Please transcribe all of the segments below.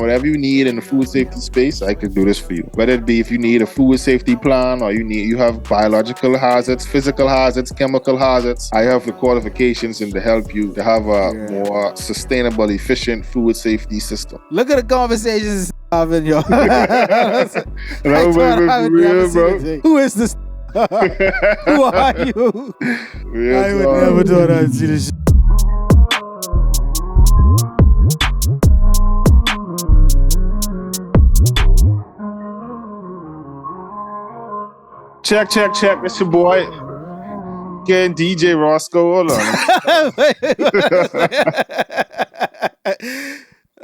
Whatever you need in the food safety space, I could do this for you. Whether it be if you need a food safety plan or you have biological hazards, physical hazards, chemical hazards, I have the qualifications and to help you to have a more sustainable, efficient food safety system. Look at the conversations having, yo. No, for real, bro. Who is this? Who are you? I would never thought I'd see this shit. Check. It's your boy. Getting DJ Roscoe. Hold on.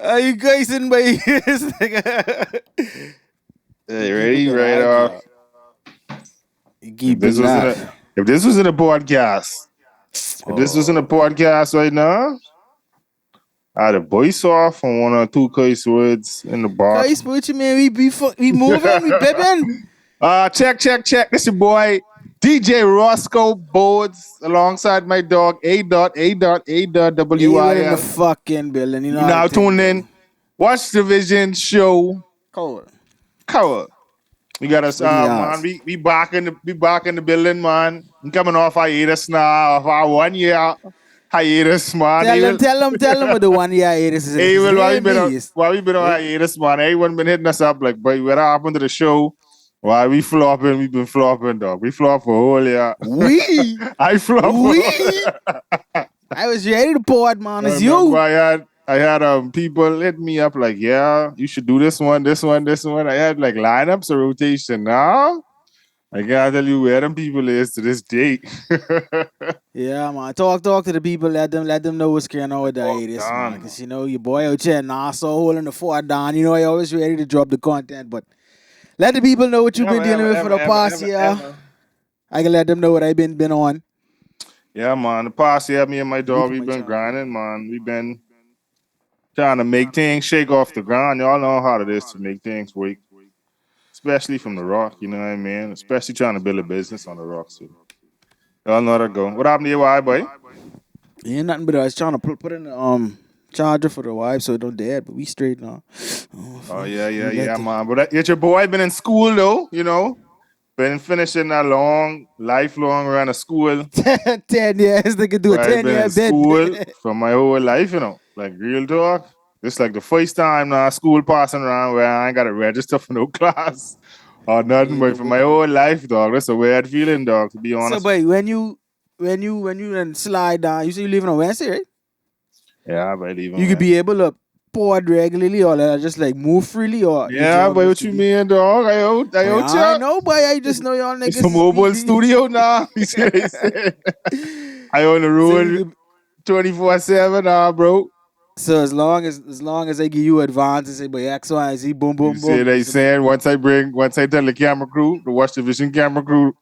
Are you guys in my ears, nigga? Hey, ready? Right off. If this was in a podcast, right now, I'd have voice off on one or two curse words in the bar. Guys, what you mean? We moving, we bipping. Check. This your boy DJ Roscoe Bodez alongside my dog A.W.I.L. in the fucking building. You know now tune in. Watch the Vision show. Cover. We got us, man. We back in the building, man. I'm coming off hiatus now, off our 1 year hiatus, man. Tell them what the 1 year hiatus is. Hey, well, why we been on hiatus, man? Everyone been hitting us up like, boy, what happened to the show? Why we flopping? We've been flopping, dog. We flop for a whole year. I flop. I was ready to pod, man. It's you. I had people hit me up like, yeah, you should do this one. I had like lineups or rotation. Now I can't tell you where them people is to this date. Yeah, man. Talk to the people. Let them know what's going on with the hiatus, man. Because you know your boy out here now, so holding the fort down. You know, I always ready to drop the content, but let the people know what you've been dealing with for the past year. I can let them know what I've been on. Yeah, man. The past year, me and my dog, we've been grinding, man. We've been trying to make things shake off the ground. Y'all know how it is to make things work. Especially from the rock, you know what I mean? Especially trying to build a business on the rock. So y'all know how to go. What happened to your wife, boy? Ain't nothing but I was trying to put in the charger for the wife so it don't dead, but we straight now. Yeah, man. But yet your boy been in school though, you know. Been finishing a lifelong run of school. 10 years, they could do a 10-year bid. School for my whole life, you know. Like real talk. This like the first time now school passing around where I ain't got to register for no class or nothing, but for my whole life, dog. That's a weird feeling, dog, to be honest. So, boy, when you then slide down, you say you living on Wednesday, right? Yeah, I believe you could be able to pod regularly or just like move freely or yeah, but what you mean, dog? I know, boy. I just know y'all niggas. It's a mobile studio now. You see what I said? I own the road 24/7 now, bro. So as long as they give you advance and say, boy, X, Y, Z, boom. See they saying once I tell the camera crew, the Watch the Vision camera crew,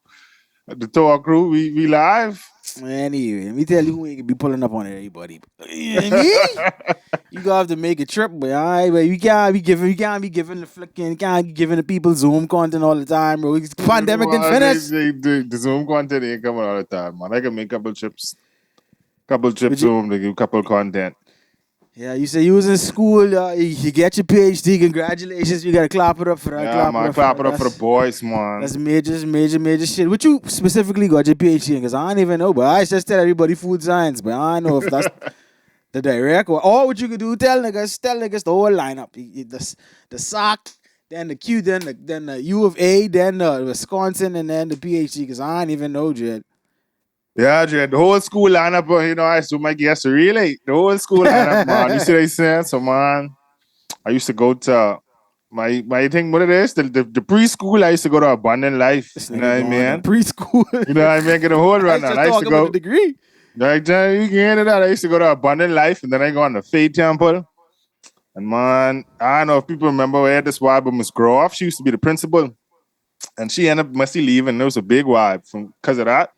the tour crew, we live. Anyway, let me tell you who ain't gonna be pulling up on everybody. You know what I mean? You gonna have to make a trip, but alright, but you can't be giving the people Zoom content all the time, bro. Pandemic and finish. The Zoom content ain't coming all the time, man. I can make couple trips home to give couple content. Yeah, you say you was in school, you get your PhD, congratulations. You gotta clap it up for that. Yeah, clap it up for the boys, man. That's major shit. What you specifically got your PhD in? Because I don't even know, but I just tell everybody food science, but I don't know if that's the direct or what you could do, tell niggas the whole lineup. The SOC, then the Q, then the U of A, then the Wisconsin, and then the PhD, because I don't even know, Jed. Yeah, Jed, the whole school lineup, you know, I assume my guests really. The whole school lineup, man. You see what I said? So, man, I used to go to my thing, what it is, the preschool, I used to go to Abundant Life. You know what I mean? Preschool. You know what I mean? Get a whole run on. I used to go. The degree. Like, you can that. I used to go to Abundant Life, and then I go on the Faith Temple. And, man, I don't know if people remember where this wife, but Miss Groff, she used to be the principal. And she ended up mostly leaving. There was a big wife because of that.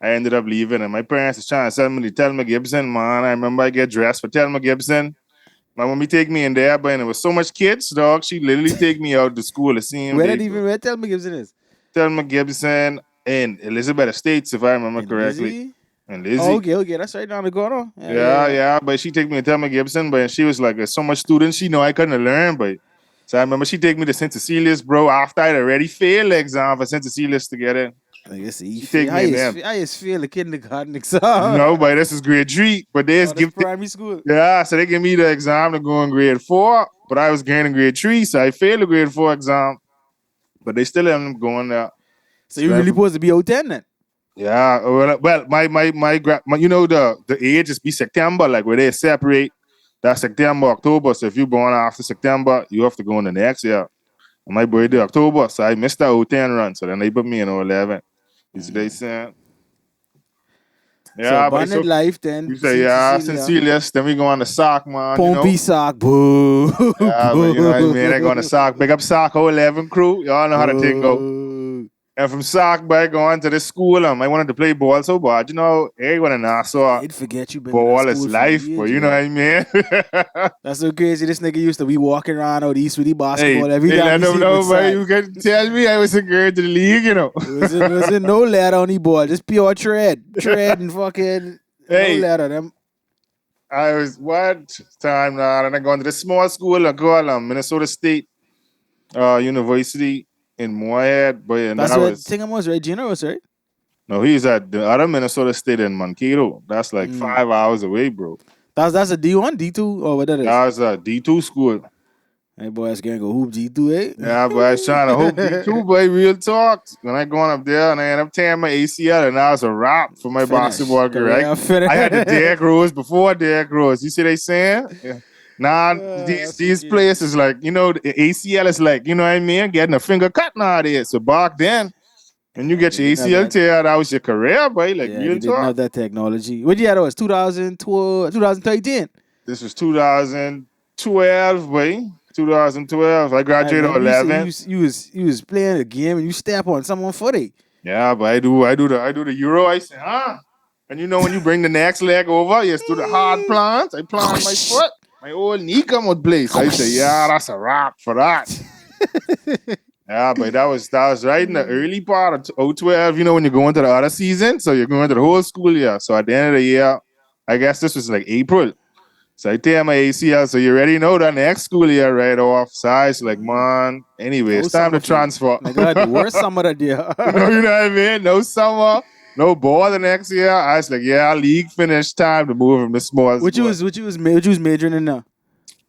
I ended up leaving, and my parents was trying to send me to Thelma Gibson, man. I remember I get dressed for Thelma Gibson. My mommy take me in there, but there was so much kids, dog. She literally take me out to school to see him. Where Thelma Gibson is? Thelma Gibson in Elizabeth Estates, if I remember correctly. and Oh, Lizzie. okay. That's right down the corner. Yeah. But she take me to Thelma Gibson, but she was like, there's so much students she know I couldn't learn, but so I remember she take me to St. Cecilia's, bro. After I'd already failed the exam for St. Cecilia's to get in, I guess he she take feel me in there. I just feel the kindergarten exam. No, but this is grade 3. But they Oh, just that's give primary school. yeah, so they give me the exam to go in grade 4, but I was going in grade 3, so I failed the grade 4 exam. But they still have them going there. So you really supposed to be out 10 then? Yeah, well, my you know the age is be September, like where they separate. That's September, October. So if you're born after September, you have to go in the next year. And my birthday October, so I missed the 010 run. So then they put me in 011. You see they saying? So Yeah, but abundant so life then, you say St. yeah, Cecilia. sincerely. Then we go on the sock, man. You know. Pompey sock. Boo. Yeah, but you know what I mean. I go on the sock. Big up sock 011 crew. Y'all know how the thing go. Boo. And from sock, I go on to the school. I wanted to play ball so bad. You know, everyone in Nassau. I'd forget you been to that Ball is school for life, but years, you know what I mean? That's so crazy. This nigga used to be walking around out east with the hey, basketball every hey, time let he them see know, him but inside. you can tell me I was a girl to the league, you know. It wasn't no ladder on the ball, just pure tread and fucking no Hey, ladder. Them I was what time now? And I go into the small school I call Minnesota State University in Moorhead, but and that's that what was thing was right. Gino was right. no, he's at the other Minnesota State in Mankato. That's like 5 hours away, bro. That's a D1, D2, or what that is. That was a D2 school. Hey boy, that's gonna go hoop D2, eh? Yeah, but I was trying to hoop D2, boy. Real talk. When I going up there and I end up tearing my ACL, and that was a wrap for my Finish. basketball career. Career finish. I had the Derrick Rose before Derrick Rose. You see they saying? Yeah. Nah, these That's these okay. places like the ACL is like you know what I mean, getting a finger cut nowadays. So back then, when you Yeah, get they your didn't have ACL that. tear, that was your career, boy. Like Yeah, real they didn't talk. have that technology. What year that was? 2012, 2013. This was 2012, boy. 2012. I I graduated remember you said 11. you was playing a game and you step on someone footy. Yeah, but I do the Euro. I say, huh? And you know when you bring the next leg over, you do the hard plant. I plant my foot. My old knee come with place. I say, yeah, that's a wrap for that. Yeah, but that was right in the early part of 012, when you go into the other season. So you're going into the whole school year. So at the end of the year, I guess this was like April. So I tear my ACL. So you already know the next school year right off. So I was like, man, anyway, No it's time summer to for you. transfer. Nigga, the worst summer of the year. You know what I mean? No summer, no ball the next year. I was like, yeah, league finished. Time to move from the small school. What you was majoring in now?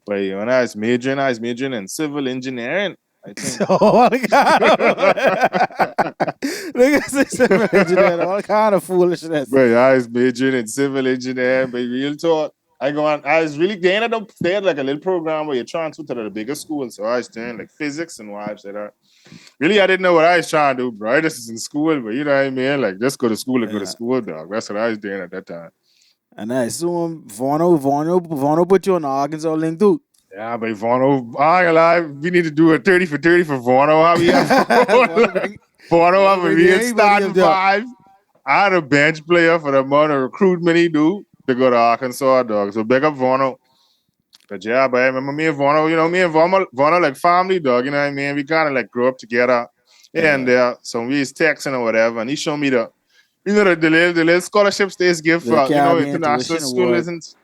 But when I was majoring in civil engineering, I think. Oh my god. Nigga said civil engineer, all kind of foolishness. But I was majoring in civil engineering, but real talk. I was really, they ended up, they had like a little program where you transfer to the bigger school. So I was doing like physics and vibes like that. Really, I didn't know what I was trying to do, bro. I just was in school, but you know what I mean? Like, just go to school and go to Yeah. school, dog. That's what I was doing at that time. And I assume Vono put you on the Arkansas link too. Yeah, but Vono, I ain't gonna lie, we need to do a 30 for 30 for Vono. How we have Vono have a bring real everybody starting up there. five. I had a bench player for the amount of recruitment he do to go to Arkansas, dog. So big up Vono. But yeah, but I remember me and Vono, me and Vono like family, dog. You know what I mean? We kind of like grew up together. Yeah, and so we was texting or whatever, and he showed me the little scholarships they give The for Caribbean international Tuition Award. students.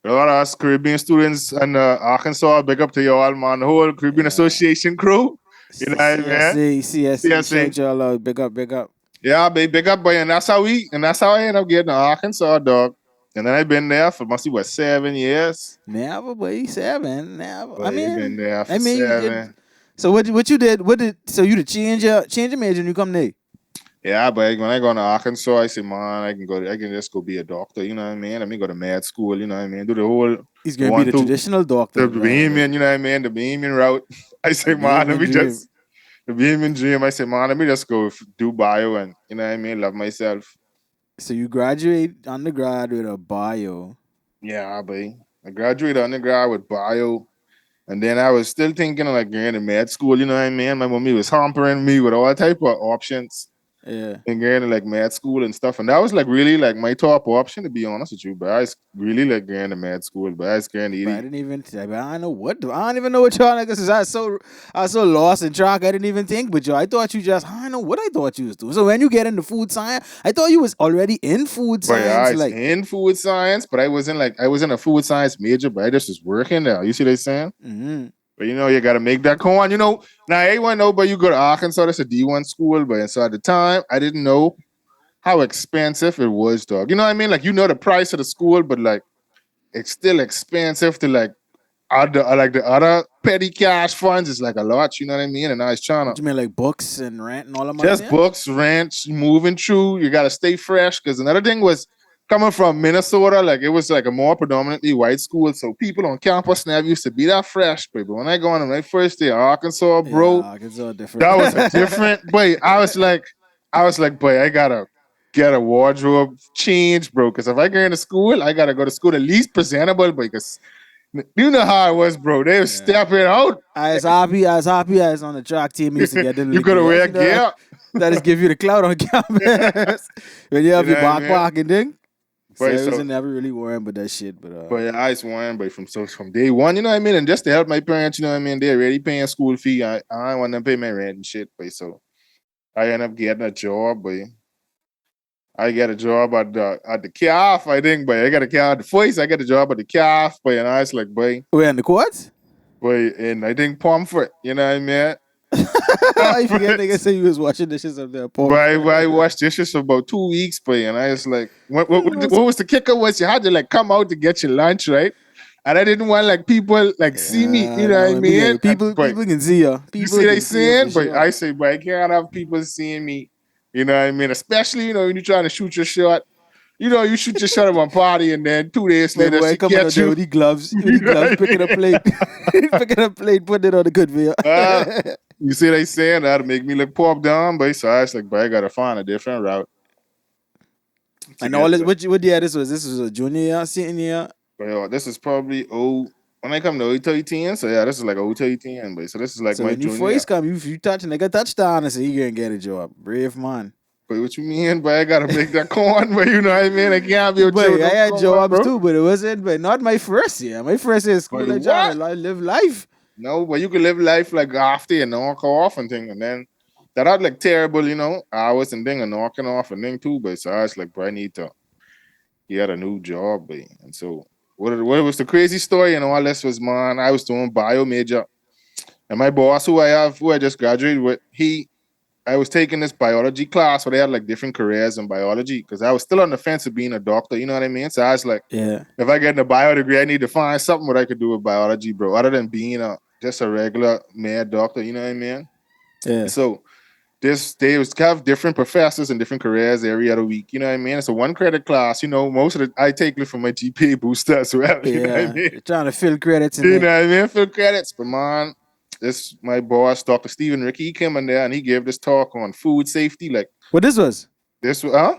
A lot of us Caribbean students and Arkansas, big up to y'all, man. The whole Caribbean Association crew. You know what I mean? CSC, CSA. shout y'all out. Big up. Yeah, big up, boy. And that's how I ended up getting to Arkansas, dog. And then I've been there for must be 7 years. Never, boy, 7. Never. But I've been there for you 7. did. So what you did? So you did change your major when you come there? Yeah, but when I go to Arkansas, I say, man, I can just go be a doctor, you know what I mean? Let me go to med school, you know what I mean? Do the whole He's gonna be the traditional doctor. the Bohemian, you know what I mean? The Bohemian route. I say, man, let me just the Bohemian dream. I say, man, let me just go do bio and you know what I mean, love myself. So you graduate undergrad with a bio. Yeah, boy. I graduated undergrad with bio. And then I was still thinking of like going to med school, you know what I mean? My mommy was hampering me with all type of options. Yeah. and going to like med school and stuff. And that was like really like my top option, to be honest with you. But I was really like going to med school, but I was going to But I eat. didn't even. I don't know what. I don't even know what y'all niggas is. I was so lost in track. I didn't even think. But yo, I thought you just. I don't know what I thought you was doing. So when you get into food science, I thought you was already in food But yeah, I science. was Like, in food science, but I wasn't a food science major, but I just was working there. You see what I'm saying? mm-hmm. But you know, you gotta make that corn. You know, now everyone know, but you go to Arkansas, that's a D1 school, but so at the time I didn't know how expensive it was, dog. You know what I mean? Like you know the price of the school, but like it's still expensive to like the other petty cash funds is like a lot, you know what I mean? And I was trying What to you mean, like books and rent and all the money just there? books, rent, moving through. You gotta stay fresh. Cause another thing was coming from Minnesota, like it was like a more predominantly white school. So people on campus never used to be that fresh, but when I go on my first day in Arkansas, bro, Yeah, it's all different. that was a different boy. I was like, boy, I gotta get a wardrobe change, bro. Cause if I go into school, I gotta go to school at least presentable, because you know how it was, bro. They were Yeah. stepping out. I was happy I was on the track team. Used to get the You little gotta gears, wear you know, gear. that just give you the clout on campus when you You have know your what I mean? backpack and thing. So But I so wasn't never really worrying about that shit. But But I just won, but from day one, you know what I mean? And just to help my parents, you know what I mean? They're already paying school fee. I don't want them to pay my rent and shit, but so I end up getting a job, but I get a job at the calf, I think, but I got a calf at the first, I get a job at the calf, but and I was like, we're in the courts. and I think Pomfret, you know what I mean? I forget niggas say you was watching the shit up there, But Paul. I watched dishes for about 2 weeks, but and I was like, what was the kicker was you had to like come out to get your lunch, right? And I didn't want like people like see me, you know what I No, me mean? get But people can see you. you People see they can see you for saying, but sure. I say, but I can't have people seeing me, you know what I mean? Especially, you know, when you're trying to shoot your shot. You know, you shoot your shot at one party and then 2 days My later boy she coming out catch there you. with the gloves, You know what I picking mean? up plate, picking up plate, putting it on the good video. Uh, you see they saying that'll make me look popped down, but so I was like, but I gotta find a different route to And all get this, that. what year this was? This was a junior year, senior year. But this is probably when I come to 013, so yeah, this is like 013, but so this is like So my when you junior. first come, you touch nigga touchdown and say you gonna get a job. Brave man. But what you mean? But I gotta make that corn, but you know what I mean? I can't be a But chill I no had corn, jobs bro. too, but it wasn't. But not my first year. My first year of But school, I trying what? to live life. No, but you can live life like after and knock off and thing, and then that had like terrible, you know, hours and thing and knocking off and thing too. But so I was like, bro, I need to get a new job, babe. And so what was the crazy story and all this was, man, I was doing bio major, and my boss who I just graduated with, I was taking this biology class where they had like different careers in biology because I was still on the fence of being a doctor, you know what I mean? So I was like, Yeah. if I get in a bio degree, I need to find something what I could do with biology, bro, other than being just a regular mad doctor, you know what I mean? Yeah. So they was have different professors and different careers every other week, you know what I mean? It's a 1 credit class, you know, most of it I take it from my GPA booster as well, you know what I Yeah. mean? You're trying to fill credits in You it. know what I mean? For credits, but man, this my boss, Dr. Stephen Ricky, he came in there and he gave this talk on food safety, like What this was? this, huh?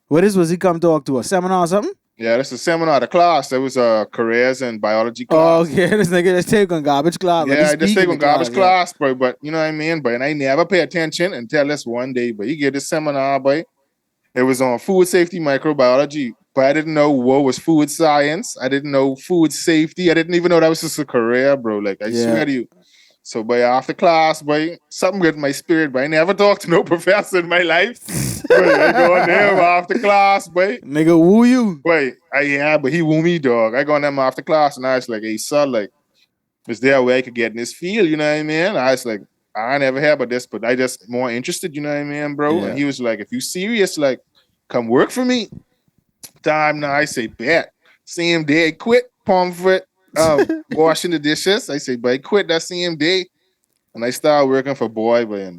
What this was? He come talk to a seminar or something? Yeah, this is a seminar, the class. There was a careers and biology Oh, class. okay. This nigga just take on garbage class. Well, he Yeah, I just speak in take the on garbage yeah. class, but you know what I mean? But and I never pay attention until this one day. But he gave this seminar, but it was on food safety microbiology. But I didn't know what was food science. I didn't know food safety. I didn't even know that was just a career, bro. Like I Yeah. swear to you. So by after class, boy, something with my spirit, but I never talked to no professor in my life. But I go on there after class, boy. Nigga, woo you. Wait, yeah, but he woo me, dog. I go on them after class and I was like, hey, son, like, is there a way I could get in this field? You know what I mean? I was like, I never heard about this, but I just more interested, you know what I mean, bro? Yeah. And he was like, if you serious, like, come work for me. Time now, I say, bet. Same day, I quit, Pomfret, washing the dishes. I say, but I quit that same day. And I started working for Boy, but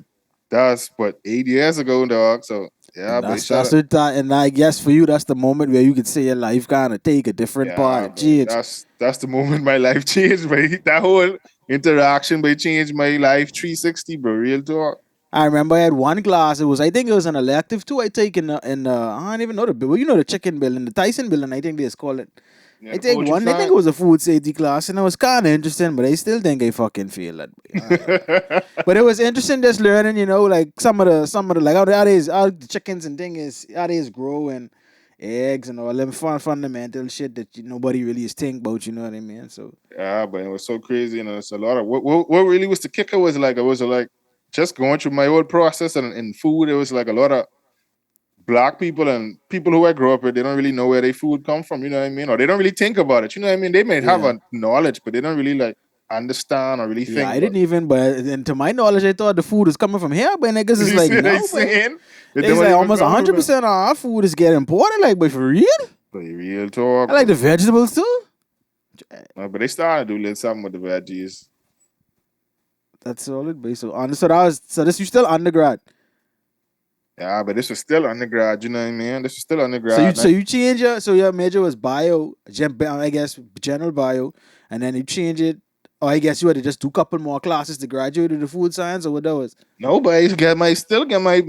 that's but 8 years ago, dog. So yeah, And but that's the time, and I guess for you, that's the moment where you could say your life kind of take a different part yeah, and but change. that's the moment my life changed, but that whole interaction, but changed my life 360, bro. Real talk. I remember I had one class. I think it was an elective too. I take in I don't even know the bill. Well, you know the chicken bill and the Tyson bill, and I think they just call it. Yeah, I the think poultry one. I think it science. was a food safety class, and it was kind of interesting. But I still think I fucking failed that. But it was interesting just learning, like some of the like how the chickens and thing is how they is grow and eggs and all them fundamental shit that nobody really is think about. You know what I mean? So Yeah, but it was so crazy. It's a lot of what really was the kicker was like it was like just going through my old process and in food. It was like a lot of black people and people who I grew up with. They don't really know where their food come from. You know what I mean? Or they don't really think about it. You know what I mean? They may have yeah, a knowledge, but they don't really like understand or really yeah. think I about didn't even, but and to my knowledge, I thought the food was coming from here, but niggas it. is You like see what I'm no, but saying? It it's don't like even almost come from 100% of our food is getting imported. Like, but for real, But real I talk, like the bro. vegetables too. But they started to do a little something with the veggies. That's solid, but so this you still undergrad. Yeah, but this was still undergrad. You know what I mean? This was still So you undergrad. so you change your major was I guess general bio, and then you change it. Or I guess you had to just do a couple more classes to graduate with the food science, or what that was. No, but I still get my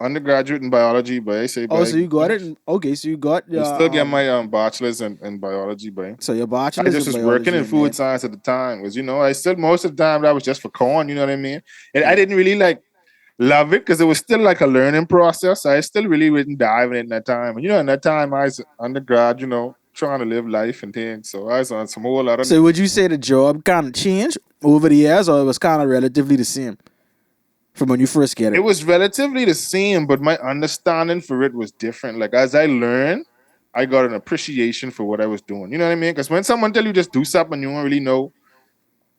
undergraduate in biology, but I say, Oh, but so you got it. Okay, so you got I your still get my bachelor's in biology, but so your I bachelor's just in was working biology, in and food then science at the time. Was I still most of the time that was just for corn, you know what I mean? And I yeah. didn't really like love it because it was still like a learning process. I still really didn't dive in that time. And in that time I was undergrad, trying to live life and things. So I was on some whole other. So would you say the job kind of changed over the years, or it was kind of relatively the same from when you first get It it? was relatively the same, but my understanding for it was different. Like as I learned, I got an appreciation for what I was doing. You know what I mean? Because when someone tell you just do something, you don't really know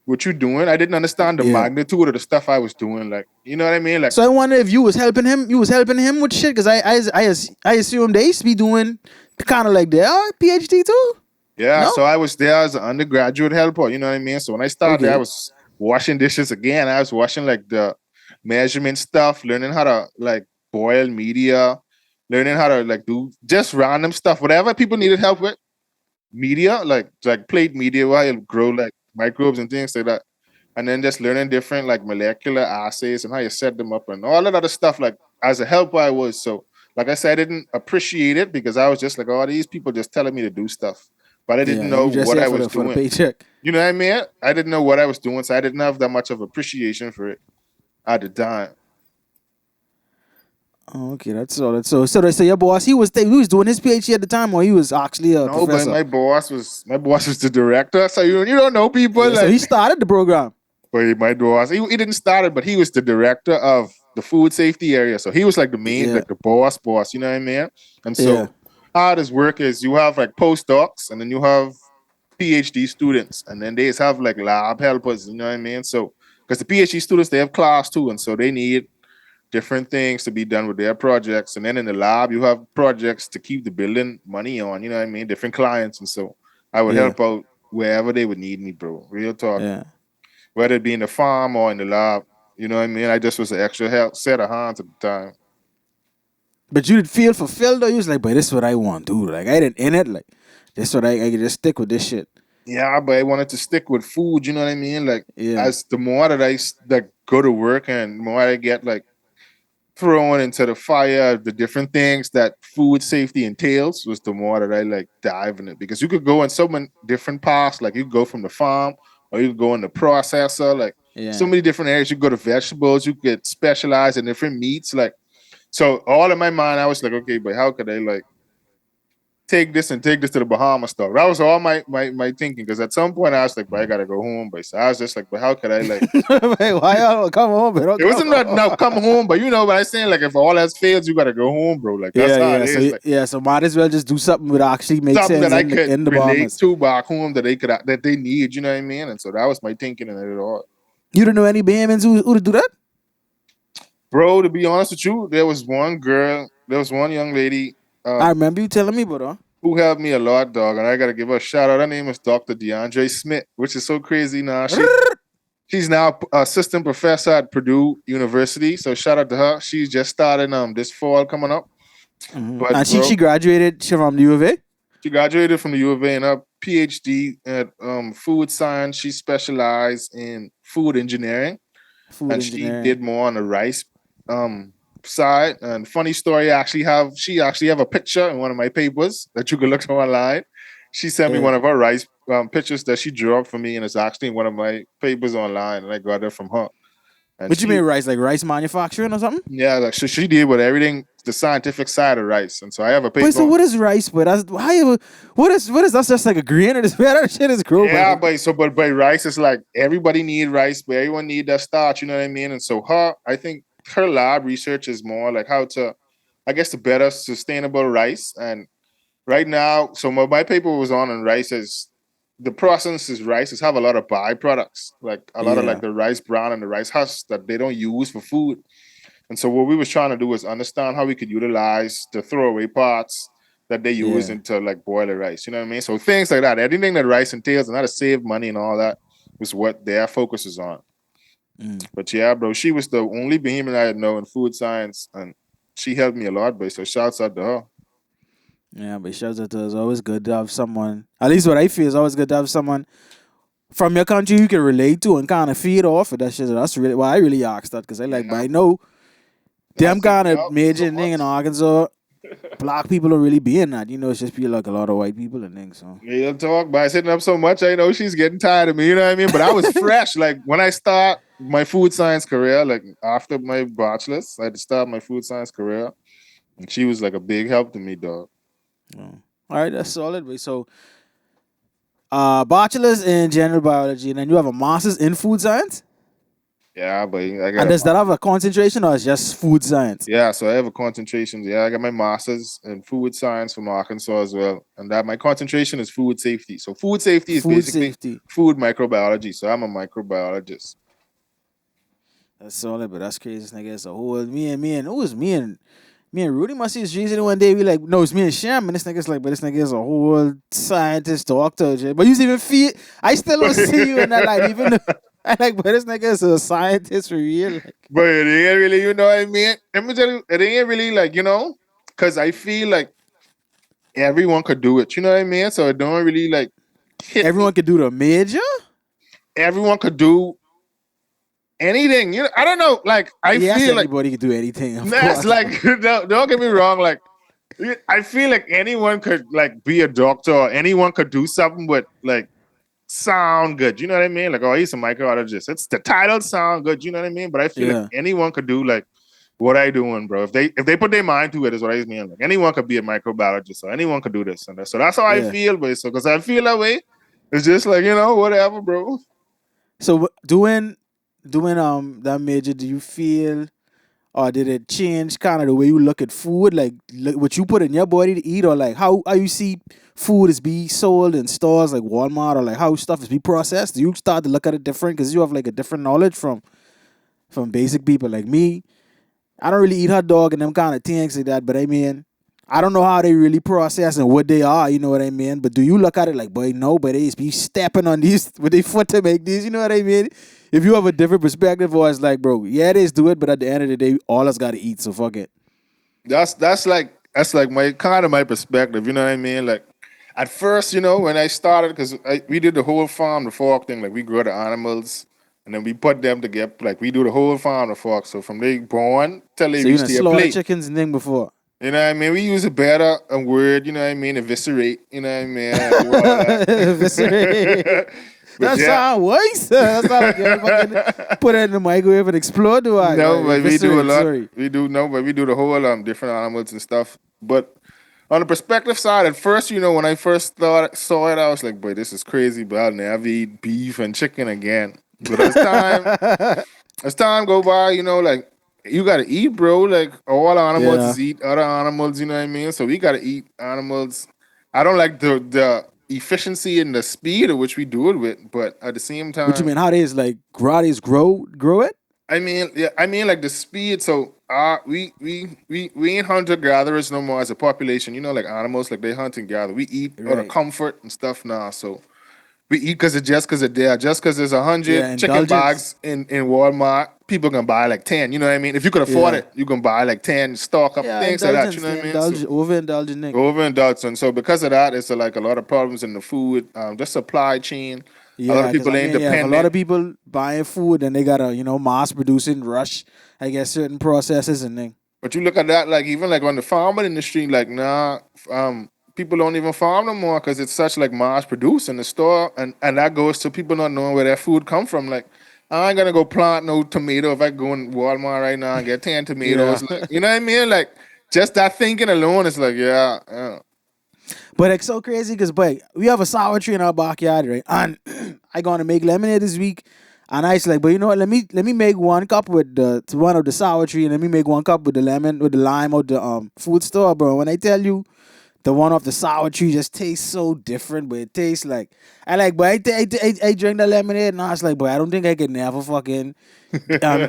what you're doing. I didn't understand the Yeah. magnitude of the stuff I was doing. Like, you know what I mean? Like, So I wonder if you was helping him. You was helping him with shit because I assume they used to be doing kind of like their PhD too. yeah. No. So I was there as an undergraduate helper. You know what I mean? So when I started there, I Okay. was washing dishes again. I was washing like the measurement stuff, learning how to like boil media, learning how to like do just random stuff, whatever people needed help with. Media, like plate media, where you grow like microbes and things like that. And then just learning different like molecular assays and how you set them up and all that other stuff. Like as a helper, I was so like I said, I didn't appreciate it because I was just like, oh, these people just telling me to do stuff, but I didn't Yeah, know you just what here I for was the doing. paycheck. You know what I mean? I didn't know what I was doing, so I didn't have that much of appreciation for it at the time. Oh, okay, that's all. So your boss, he was doing his PhD at the time, or he was actually a No, but professor. my boss was the director, so you don't know people Yeah, so like. he started the program. But my boss, he didn't start it, but he was the director of the food safety area. So he was like the main, Yeah, like the boss, you know what I mean? And yeah, so how this work is you have like postdocs and then you have PhD students, and then they just have like lab helpers, you know what I mean? So because the PhD students they have class too, and so they need different things to be done with their projects. And then in the lab, you have projects to keep the building money on, you know what I mean? Different clients. And so I would yeah, help out wherever they would need me, bro. Real talk, yeah. whether it be in the farm or in the lab. You know what I mean? I just was an extra help set of hands at the time. But you did feel fulfilled, or you was like, "But this is what I want, dude. Like I didn't in it. Like this is what I can just stick with this shit." Yeah, but I wanted to stick with food. You know what I mean? Like Yeah, as the more that like go to work and the more I get like thrown into the fire, the different things that food safety entails was the more that I like dive in it because you could go in so many different paths. Like you could go from the farm or you could go in the processor. Like so yeah. many different areas. You could go to vegetables. You could get specialized in different meats. Like so, all in my mind, I was like, okay, but how could I like take this and take this to the Bahamas stuff? That was all my thinking. Because at some point, I was like, but I gotta go home. But so I was just like, but how could I like? Wait, why y'all come home, bro? It Come wasn't that home. now come home, but what I'm saying. Like if all else fails, you gotta go home, bro. Like that's Yeah, how it yeah. is. Like So might as well just do something that actually makes something sense that I in could the relate Bahamas. to back home that they need. You know what I mean? And so that was my thinking in it all. You don't know any Bahamians who do that? Bro, to be honest with you, there was one young lady. I Um, remember you telling me, but who helped me a lot, dog. And I gotta give her a shout out. Her name is Dr. DeAndre Smith, which is so crazy now. She's now assistant professor at Purdue University. So shout out to her. She's just starting this fall coming up. But and she bro, graduated from the U of A. she graduated from the U of A and her PhD at food science. She specialized in food engineering Food and she engineering. did more on the rice um side. And funny story, she actually have a picture in one of my papers that you can look online. she sent me Yeah. one of her rice pictures that she drew up for me, and it's actually in one of my papers online, and I got it from her. And What you mean she, rice? Like rice manufacturing or something? yeah, like she did with everything, the scientific side of rice, and so I have a But so paper. what is rice? But that's how you. What is that's just like a grain or this that shit is grow, Yeah, but but rice is like everybody need rice, but everyone need that starch. You know what I mean? And so I think her lab research is more like how to, I guess, the better sustainable rice. And right now, so my paper was on rice is the process is rice is have a lot of byproducts, like a lot of like yeah, the rice bran and the rice husk that they don't use for food. And so what we was trying to do was understand how we could utilize the throwaway parts that they use yeah. into like boiler rice. You know what I mean? So things like that, anything that rice entails and how to save money and all that was what their focus is on. Mm. But yeah, bro, she was the only behemoth I had know in food science, and she helped me a lot, bro. So shouts out to her. Yeah, but shouts out to us. It's always good to have someone. At least what I feel is always good to have someone from your country you can relate to and kind of feed off of that shit. That's really why I really asked that because I like, but Yeah, I know I them see. kind of Yup, major so thing in much. Arkansas, black people don't really be in that. You know, it's just be like a lot of white people and things. So Real talk, by sitting up so much, I know she's getting tired of me. You know what I mean? But I was fresh. Like when I start my food science career, like after my bachelor's, I had to start my food science career, and she was like a big help to me, dog. all right, that's solid. But so bachelor's in general biology, and then you have a master's in food science. Yeah, but I And got does that have a concentration or is just food science? yeah. So I have a concentration. Yeah, I got my master's in food science from Arkansas as well, and that my concentration is food safety. So food safety is Food basically safety. food microbiology. So I'm a microbiologist. That's solid, but that's crazy. This nigga is a whole me and who was me and Rudy must see streets one day. We like, no, it's me and Sham, and this nigga's like, but this nigga is a whole scientist, doctor, shit. But you even feel I still don't see you in that light, even though I like, but this nigga is a scientist for real. Like, But it ain't really, you know what I mean? Let me tell you, it ain't really like, because I feel like everyone could do it. You know what I mean? So it don't really like hit me. everyone could do the major. Everyone could do anything. I don't know. Like I Yes, feel like anybody could do anything, of that's course. like don't get me wrong. Like I feel like anyone could like be a doctor or anyone could do something but like sound good. You know what I mean? Like, oh, he's a microbiologist. It's the title sound good. You know what I mean? But I feel like Yeah, anyone could do like what I doing, bro. If they put their mind to it, is what I mean. Like anyone could be a microbiologist, so anyone could do this and that. So that's how I yeah. feel, but so because I feel that way, it's just like whatever, bro. So doing that major, do you feel? Or did it change kind of the way you look at food, like what you put in your body to eat, or like how you see food is be sold in stores like Walmart, or like how stuff is be processed? Do you start to look at it different because you have like a different knowledge from basic people like me? I don't really eat hot dog and them kind of things like that, but I mean, I don't know how they really process and what they are. You know what I mean? But do you look at it like, boy, no, but they be stepping on these with their foot to make these? You know what I mean? If you have a different perspective, or it's like, bro, yeah, they do it, but at the end of the day, all us got to eat, so fuck it. That's like my kind of my perspective. You know what I mean? Like at first, when I started, because we did the whole farm to fork thing. Like we grow the animals. And then we put them together, like we do the whole farm to fork. So from they born till they So you reach done their slaughter plate. chickens and thing before. You know what I mean? We use a better a word, you know what I mean? Eviscerate, you know what I mean? And do all of Eviscerate. that. But That yeah. sound worse. That's not like you fucking put it in the microwave and explode, do I? No, but we do a Eviscerate, lot. sorry. But we do the whole different animals and stuff. But on the perspective side, at first, when I first saw it, I was like, boy, this is crazy, but I'll never eat beef and chicken again. But as time go by, like you gotta eat, bro. Like all animals Yeah. is eat other animals, you know what I mean? So we gotta eat animals. I don't like the efficiency and the speed at which we do it with, but at the same What you time, mean? How they is like gratis grow it? I mean like the speed. So we ain't hunter gatherers no more as a population. Like animals, like they hunt and gather. We eat out of Right. comfort and stuff now. So we eat because of there. Just because there's Yeah, 100 chicken indulgence. bags in Walmart, people can buy like 10. You know what I mean? If you could afford Yeah. it, you can buy like 10, stock up Yeah, things like that. You indulgence. know They what I mean? So overindulgent nigga. overindulged, and so because of that, it's like a lot of problems in the food, the supply chain. A lot of Yeah, because people I ain't mean, yeah, if a lot dependent. of people buying food and they gotta, mass producing, rush, I guess certain processes and then But you look at that, like even like on the farming industry, like nah, people don't even farm no more because it's such like mass produced in the store, and that goes to people not knowing where their food come from. Like, I ain't gonna go plant no tomato if I go in Walmart right now and get 10 Yeah. tomatoes. Like, you know what I mean? Like, just that thinking alone is like, yeah. But it's so crazy because, boy, we have a sour tree in our backyard, right? And I gonna make lemonade this week. And I was like, but you know what? Let me make one cup with the to one of the sour tree, and let me make one cup with the lemon with the lime out the food store, bro. When I tell you, the one off the sour tree just tastes so different, but it tastes like but I drink the lemonade, and I was like, boy, I don't think I could never fucking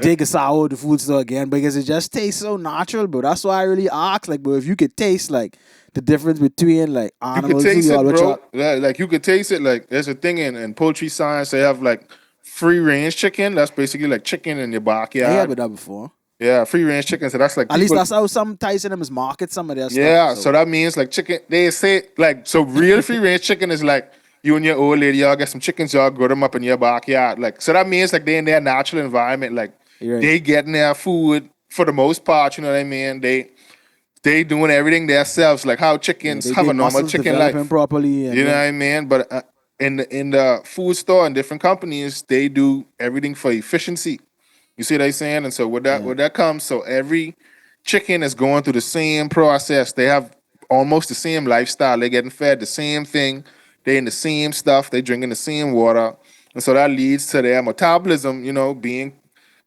take a sour to the food store again because it just tastes so natural, bro. That's why I really asked, like, bro, if you could taste like the difference between like You could animal food, taste y'all, it, what bro. y'all. Like you could taste it. Like there's a thing in poultry science. They have like free range chicken. That's basically like chicken in your I heard backyard. about that before. Yeah, free range chicken. So that's like At least people. that's how some Tyson them is market some of their stuff. Yeah, so So that means like chicken. They say like so real free range chicken is like you and your old lady y'all get some chickens y'all grow them up in your backyard. Like so that means like they in their natural environment. Like you're right. they getting their food for the most part. You know what I mean? They doing everything themselves. Like how Yeah, chickens have they a normal muscles chicken developing life. properly, and You know what then I mean? But in the food store and different companies, they do everything for efficiency. You see what I'm saying? And so yeah, with that comes, so every chicken is going through the same process. They have almost the same lifestyle. They're getting fed the same thing. They in the same stuff. They drinking the same water. And so that leads to their metabolism, being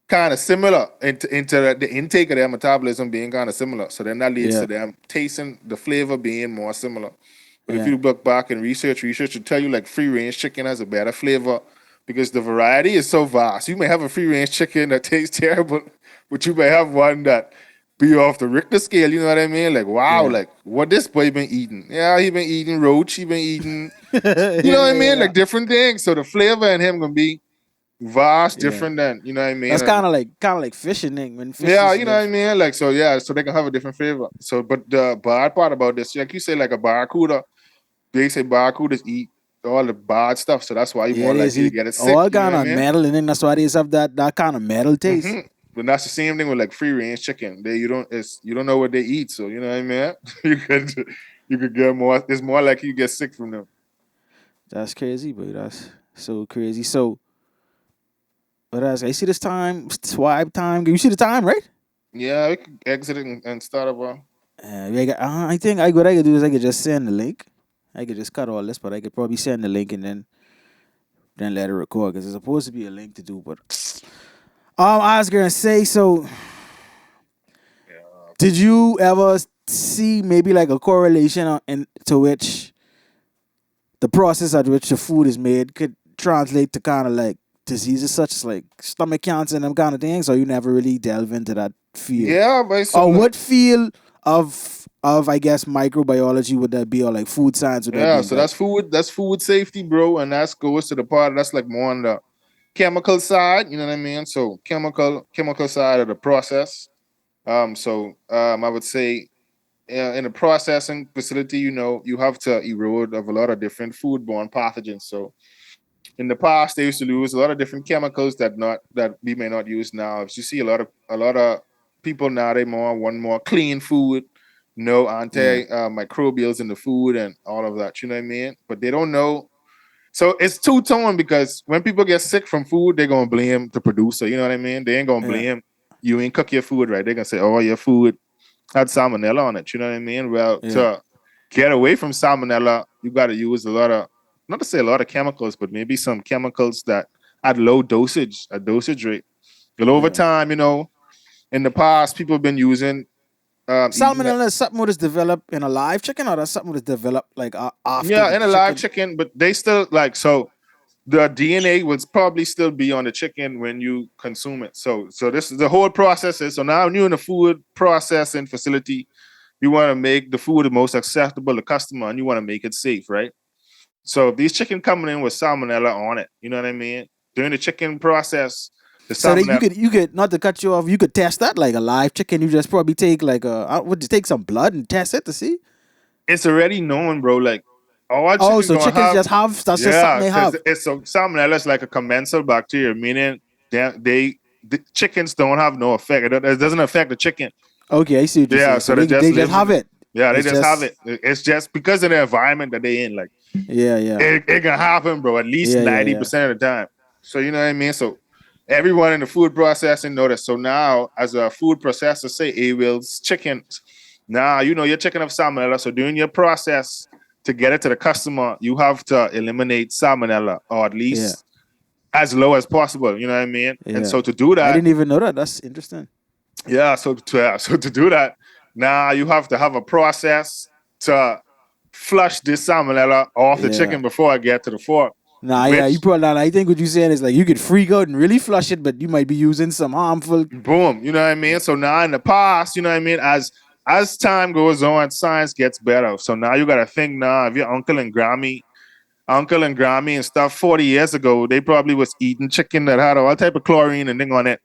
kind of similar into the intake of their metabolism being kind of similar. So then that leads yeah, to them tasting the flavor being more similar. But if yeah, you look back and research will tell you like free range chicken has a better flavor because the variety is so vast. You may have a free range chicken that tastes terrible, but you may have one that be off the Richter scale. You know what I mean? Like wow, yeah, like what this boy been eating? Yeah, he been eating roach. He been eating. You know what I mean? yeah, Like different things. So the flavor in him gonna be vast, yeah. different than you know what I mean. That's And kind of like fishing, when yeah, fishes you know what I live. mean? Like, so yeah, so they can have a different flavor. So, but the bad part about this, like you say, like a barracuda, they say barracudas eat all the bad stuff. So that's why you're Yeah, more it is. likely to He get it sick. all You know what kind I of mean? metal, and then that's why they have that kind of metal taste. But that's the same thing with like free range chicken. You don't know what they eat. So, you know what I mean? You could get more, it's more likely you get sick from them. That's crazy, but that's so crazy. So, but as I see this time, swipe time. You see the time, right? Yeah, we could exit it and start over. I think what I could do is I could just send the link. I could just cut all this, but I could probably send the link and then let it record because it's supposed to be a link to do. But I was gonna say, so Yeah. did you ever see maybe like a correlation to which the process at which the food is made could translate to kind of like diseases such as like stomach cancer and them kind of things, or you never really delve into that field? Yeah, but Or so what field of I guess microbiology would that be, or like food science would that yeah, be? so That that's food safety, bro, and that's goes to the part that's like more on the chemical side, you know what I mean? So chemical side of the process. I would say in a processing facility, you have to erode of a lot of different foodborne pathogens. So in the past, they used to use a lot of different chemicals that we may not use now. If you see a lot of people now, they more want more clean food, no yeah, antimicrobials in the food and all of that. You know what I mean? But they don't know. So it's two tone because when people get sick from food, they're gonna blame the producer. You know what I mean? They ain't gonna yeah, blame you ain't cook your food right. They're gonna say, "Oh, your food had salmonella on it." You know what I mean? Well, yeah. to get away from salmonella, you got to use a lot of, not to say a lot of chemicals, but maybe some chemicals that at low dosage, a dosage rate. But over Yeah. time, in the past, people have been using eating Salmonella is something that is developed in a live chicken, or that's something that's developed like after yeah the in a live chicken. chicken, but they still like so the DNA will probably still be on the chicken when you consume it. So this is the whole process is so now you're in a food processing facility. You want to make the food the most acceptable to customer and you want to make it safe, right? So if these chicken coming in with salmonella on it, you know what I mean? During the chicken process, the So that you salmonella, could you could not to cut you off, you could test that like a live chicken. You just probably take like would you take some blood and test it to see? it's already known, bro. Like all Oh, chicken so gonna chickens have, just have that's just something yeah, they because have. it's so salmonella is like a commensal bacteria, meaning the chickens don't have no effect. It doesn't affect the chicken. Okay, I see what you're Yeah, saying. So so they they just they just lives have in. it. Yeah, they It's just have just it. It's just because of the environment that they in. Like yeah. it can happen, bro. At least ninety Yeah. percent of the time. So you know what I mean. So everyone in the food processing know that. So now, as a food processor, say A.Wil's chickens. Now you know your chicken of salmonella. So during your process to get it to the customer, you have to eliminate salmonella or at Yeah. least as low as possible. You know what I mean. And Yeah. so to do I that, didn't even know that. That's interesting. yeah. So to do that, now you have to have a process to flush this salmonella off the Yeah. chicken before I get to the fork. Nah, yeah, you Which probably not. I think what you're saying is like you could freak out and really flush it, but you might be using some harmful. boom, you know what I mean? So now in the past, you know what I mean, as time goes on, science gets better. So now you gotta think now if your uncle and Grammy and stuff 40 years ago, they probably was eating chicken that had all type of chlorine and thing on it.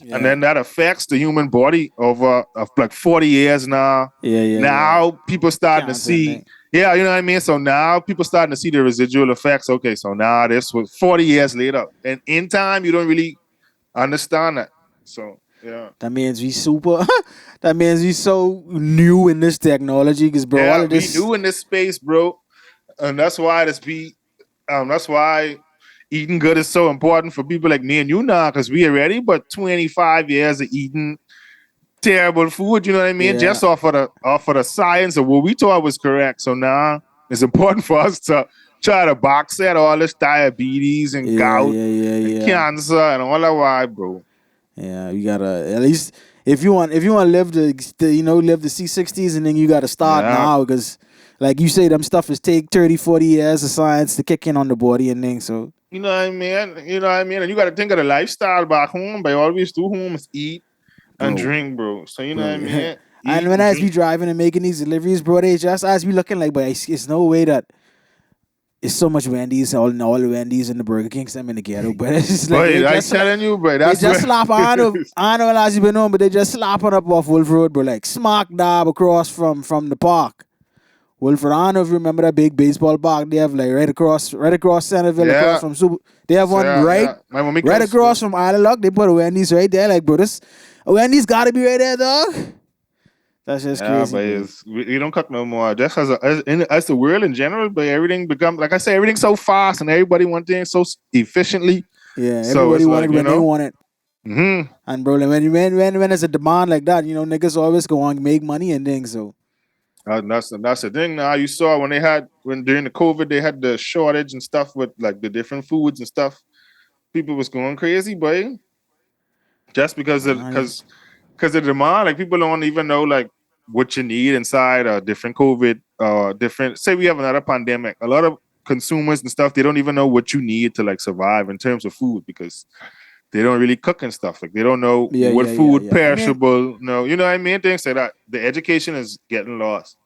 And Yeah. then that affects the human body over of like 40 years now. Yeah. Now people starting to Cancer and see, thing. yeah, you know what I mean? So now people starting to see the residual effects. Okay, so now this was 40 years later. And in time, you don't really understand that. So yeah. That means we super. That means we so new in this technology, because bro, all Yeah, of we this. new in this space, bro. And that's why eating good is so important for people like me and you now, because we already but 25 years of eating terrible food, you know what I mean? Yeah. Just off of the science of what we thought was correct. So now it's important for us to try to box out all this diabetes and gout and Yeah. cancer and all that why, bro. Yeah, you gotta at least if you want to live the live the C60s, and then you gotta start Yeah. now, because like you say, them stuff is take 30, 40 years of science to kick in on the body and things. So You know what I mean? You know what I mean? And you gotta think of the lifestyle back home. By always do home is eat and bro, drink, bro. So you know what I bro, mean? and Eat when and I be drink. driving and making these deliveries, bro, they just as we looking like, but it's no way that it's so much Wendy's, all the Wendy's and the Burger Kings them in the ghetto, but it's just like Boy, I telling you, bro, they that's just what slap on of I don't know as you been on, but they just slap on up off Wolf Road, bro, like smack dab across from the park. Wilfred, I don't know if you remember that big baseball park they have like right across Centerville, across yeah. from Super. They have So, one yeah, yeah. My mommy right close. across from Island Luck. They put a Wendy's right there. Like, bro, this Wendy's gotta be right there, dog. That's just Yeah, crazy, but bro. we don't cook no more. Just as the world in general, but everything become like I say, everything's so fast and everybody want things so efficiently. Yeah, So everybody it's want it like when they want it. hmm And bro, like, when there's a demand like that, niggas always go on make money and things. So that's the thing. Now you saw when during the COVID they had the shortage and stuff with like the different foods and stuff. People was going crazy, boy, just I because of the demand. Like people don't even know like what you need inside a different COVID different. Say we have another pandemic. A lot of consumers and stuff they don't even know what you need to like survive in terms of food because they don't really cook and stuff. Like they don't know what food yeah. I mean, perishable. No, you know what I mean. Things like that. The education is getting lost.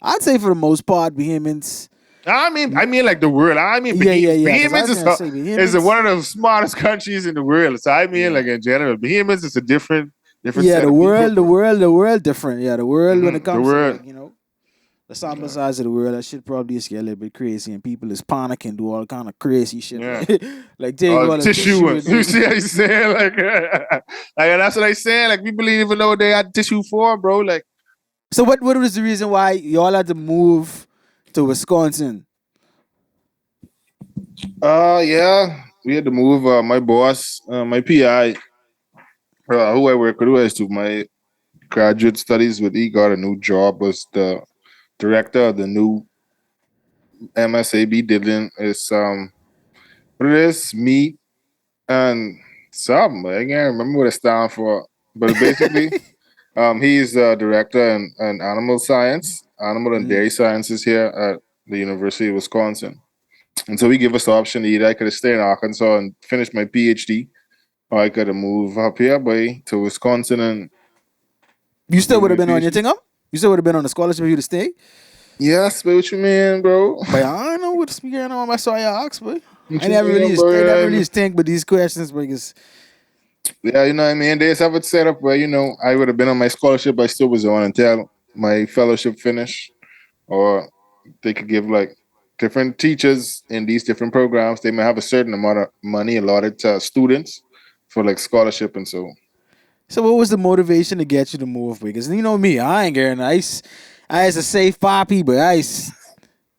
I'd say for the most part, vehemence. I mean, like the world. I mean, Yeah. Because I Bahamians was gonna say is vehemence. one of the smartest countries in the world. So I mean, Yeah. like in general, Bahamians is a different Yeah, set the of people, world, the bro. world, the world different. Yeah, the world when it The comes to world. like, the sample size of the world, that shit probably is get a little bit crazy, and people is panicking, do all kind of crazy shit, Yeah. like take all the Tissue. tissue and You things. see how you saying? Like, like that's what I saying. Like people didn't even know what they had tissue for, bro. Like, So what was the reason why y'all had to move to Wisconsin? yeah, we had to move. My boss, my PI, who I work with, who I used to my graduate studies with, he got a new job. Was the director of the new MSAB Dillon. Is what it is meat and something. I can't remember what it stands for, but basically, he's the director in animal science, animal and Mm. dairy sciences here at the University of Wisconsin. And so he gave us the option to either I could have stayed in Arkansas and finish my PhD, or I could have moved up here, boy, to Wisconsin and You still do would have my been on your PhD. thing up? You still would have been on the scholarship for you to stay? Yes, but what you mean, bro? But I don't know what's going on. I saw your ox, boy. What you mean, I never really bro? just think with these questions because Yeah, you know what I mean? They have it set up where, I would have been on my scholarship, I still was on until my fellowship finished. Or they could give like different teachers in these different programs, they may have a certain amount of money allotted to students for like scholarship and so. so what was the motivation to get you to move? Because you know me, I ain't getting nice. I is a safe poppy, but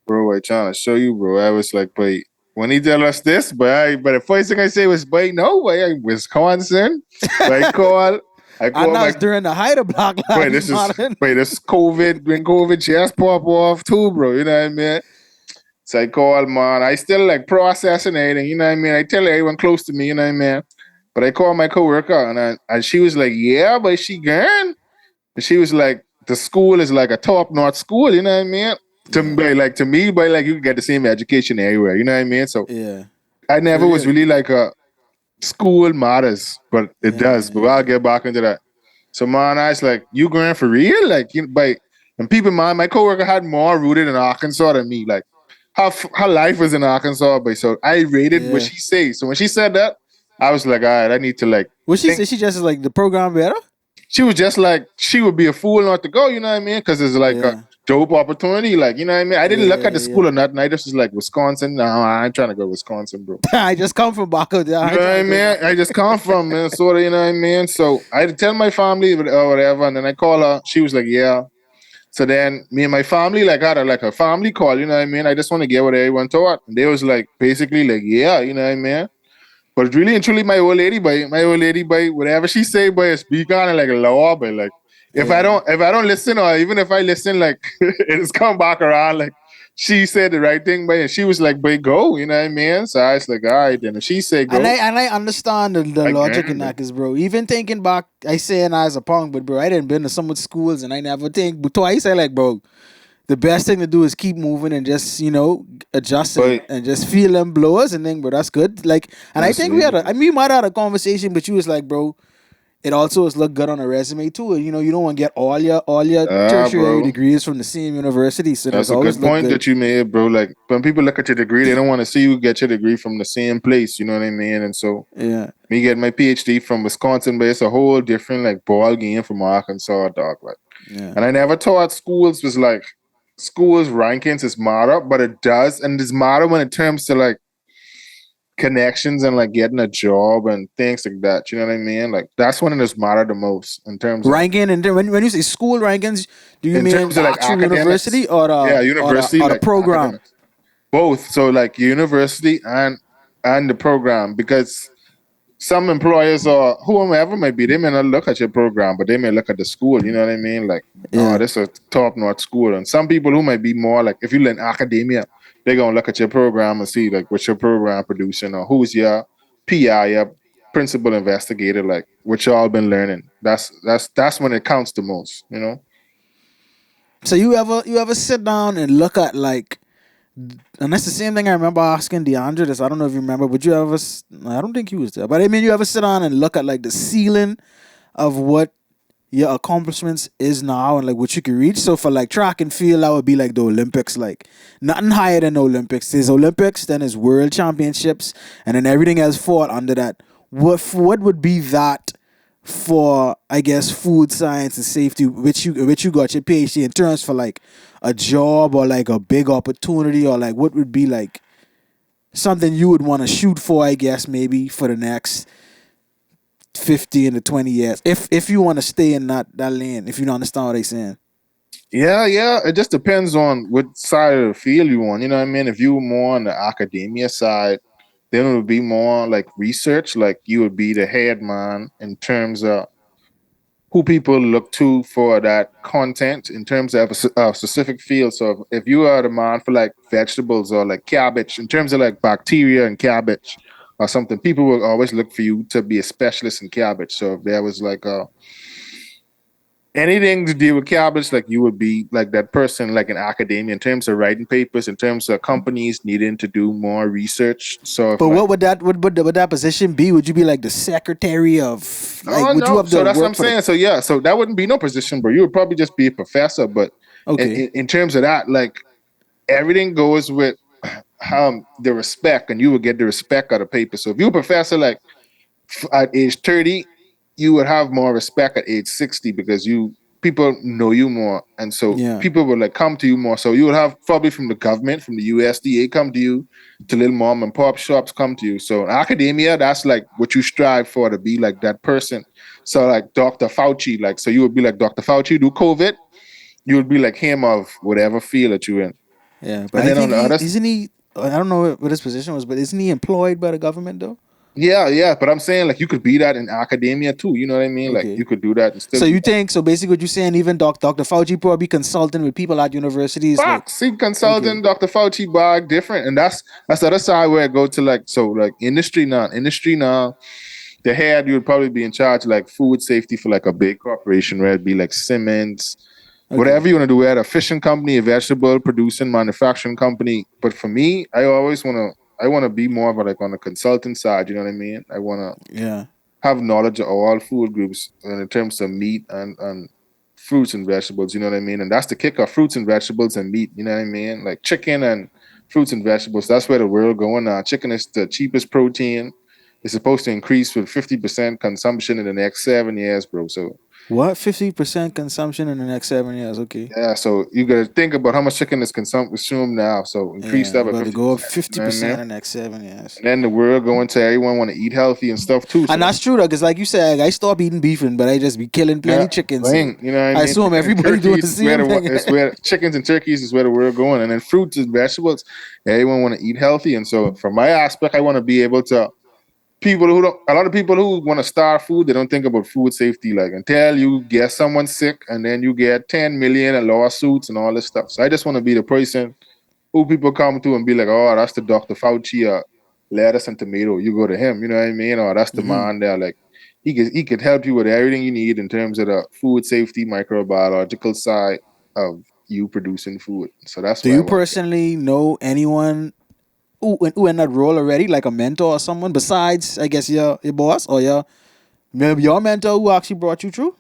Bro, I trying to show you, bro. I was like, but when he tell us this, but the first thing I say was, but no, but I Wisconsin. But I and call that's my, during the height of Black but Lives Matter. this COVID, when COVID just pop off too, bro. You know what I mean? So I call, man. I still like processing anything, you know what I mean? I tell everyone close to me, you know what I mean? But I called my coworker and she was like, yeah, but she gone. And she was like, the school is like a top notch school, you know what I mean? Yeah, To me, but like you can get the same education everywhere, you know what I mean? So yeah, I for never was real. really like a school matters, but it Yeah, does. yeah, But I'll yeah. get back into that. So man, I was like, you going for real? Like you but and people man, my coworker had more rooted in Arkansas than me. Like her life was in Arkansas, but so I rated what Yeah. she said. So when she said that, I was like, all right, I need to like What she think. said? She just is like the program better. She was just like she would be a fool not to go, you know what I mean? Because it's like a Yeah, dope opportunity, like you know what I mean. I didn't yeah, look at yeah, the yeah. school or nothing. I just was like Wisconsin. No, I ain't trying to go to Wisconsin, bro. I just come from back out there. You I know ain't what trying I to go mean? back I out just come from Minnesota, you know what I mean? So I had to tell my family or whatever, and then I call her. She was like, "Yeah." So then me and my family like had a family call, you know what I mean? I just want to get what everyone thought, and they was like basically like, "Yeah," you know what I mean? But really and truly, my old lady, by whatever she say, by speak on it like a law, but like there. if I don't listen, or even if I listen, like it's come back around, like she said the right thing, but and she was like, "But go," you know what I mean? So I was like, "All right," then if she say go, And I understand the logic in again, that, cause bro, even thinking back, I saying I was a punk, but bro, I didn't been to some of the schools, and I never think. But twice, I like, bro, the best thing to do is keep moving and just adjust but and just feel them blowers and think, bro, that's good. Like, and I think absolutely, I mean, we might have had a conversation, but you was like, bro, it also is look good on a resume too. And, you don't want to get all your tertiary bro. degrees from the same university, so That's that's a always good look point good. that you made, bro. Like when people look at your degree, they don't want to see you get your degree from the same place. You know what I mean? And so Yeah, me getting my PhD from Wisconsin, but it's a whole different like ball game from Arkansas, dog. Like, yeah. and I never thought schools was like schools rankings is matter, but it does, and it's matter when it comes to like connections and like getting a job and things like that. You know what I mean? Like that's when it is matter the most Ranking and then when you say school rankings, do you in mean terms the of like actual university academics. or Yeah, university the like program? academics. Both. So like university and the program because some employers or whomever might be, they may not look at your program, but they may look at the school. You know what I mean? Like, oh, Yeah. this is a top notch school. And some people who might be more like, if you learn academia, they're gonna look at your program and see like what your program producing or who's your PI, your principal investigator, like what y'all been learning. That's when it counts the most. You know? So you ever sit down and look at like, and that's the same thing I remember asking DeAndre this. I don't know if you remember, but you ever? I don't think he was there, but I mean, you ever sit down and look at like the ceiling of what your accomplishments is now and like what you can reach. So for like track and field, that would be like the Olympics. Like nothing higher than the Olympics. There's Olympics, then there's World Championships, and then everything else fall under that. What would be that for I guess food science and safety, which you got your PhD in terms for like a job or like a big opportunity or like what would be like something you would want to shoot for, I guess, maybe for the next 15 to 20 years if you want to stay in that lane, if you don't understand what I'm saying. Yeah, yeah. It just depends on what side of the field you on. You know what I mean? If you were more on the academia side, then it would be more like research. Like you would be the head man in terms of who people look to for that content in terms of a specific field. So if you are the man for like vegetables or like cabbage, in terms of like bacteria and cabbage or something, people will always look for you to be a specialist in cabbage. So if there was like a anything to do with cabbage, like you would be like that person, like in academia, in terms of writing papers, in terms of companies needing to do more research. So if But like, what would that position be? Would you be like the secretary of like oh would you no, have so to that's what work I'm for the saying. So yeah, so that wouldn't be no position, bro. You would probably just be a professor. But okay. in terms of that, like everything goes with the respect, and you would get the respect out of paper. So if you're a professor, like at age 30, you would have more respect at age 60 because you people know you more, and so Yeah. people would like come to you more. So you would have probably from the government, from the USDA, come to you, to little mom and pop shops come to you. So in academia, that's like what you strive for, to be like that person. So like Dr. Fauci, like so you would be like Dr. Fauci do COVID, you would be like him of whatever field that you're in. Yeah, but And I then on think the he other, isn't he. I don't know what his position was, but isn't he employed by the government though? yeah, yeah. But I'm saying like you could be that in academia too. You know what I mean? Like Okay. you could do that and still So be you think so? Basically, what you're saying, even Dr. Fauci probably consulting with people at universities, like Fox, see, okay, consultant, Dr. Fauci bag different, and that's the other side where I go to like so like industry now. The head you would probably be in charge of like food safety for like a big corporation where it'd be like Siemens, okay, whatever you want to do. At a fishing company, a vegetable producing manufacturing company. But for me, I want to be more of a, like on the consultant side. You know what I mean? I want to yeah. have knowledge of all food groups in terms of meat and fruits and vegetables, you know what I mean? And that's the kicker, fruits and vegetables and meat, you know what I mean? Like chicken and fruits and vegetables. That's where the world going now. Chicken is the cheapest protein. It's supposed to increase with 50% consumption in the next 7 years, bro. So What 50% consumption in the next 7 years? Okay, yeah, so you gotta think about how much chicken is consumed now. So increase yeah, that by about to go up 50%. You fifty know what I percent mean? in the next 7 years. And then the world going to everyone want to eat healthy and stuff too. And So that's true though, because like you said, I stopped eating beefing, but I just be killing yeah, plenty chicken. So thing. You know what I I mean? assume Chicken and everybody doing the turkeys is where same thing. chickens and turkeys is where the world going, and then fruits and vegetables. Everyone want to eat healthy, and so from my aspect, I want to be able to people who don't. A lot of people who want to start food, they don't think about food safety. Like until you get someone sick, and then you get 10 million in lawsuits and all this stuff. So I just want to be the person who people come to and be like, oh, that's the Dr. Fauci, lettuce and tomato. You go to him, you know what I mean? Or that's the Hmm. man there. Like he could help you with everything you need in terms of the food safety, microbiological side of you producing food. So that's Do why I you want to get. personally know anyone who in that role already, like a mentor or someone besides, I guess, your boss or maybe your mentor who actually brought you through?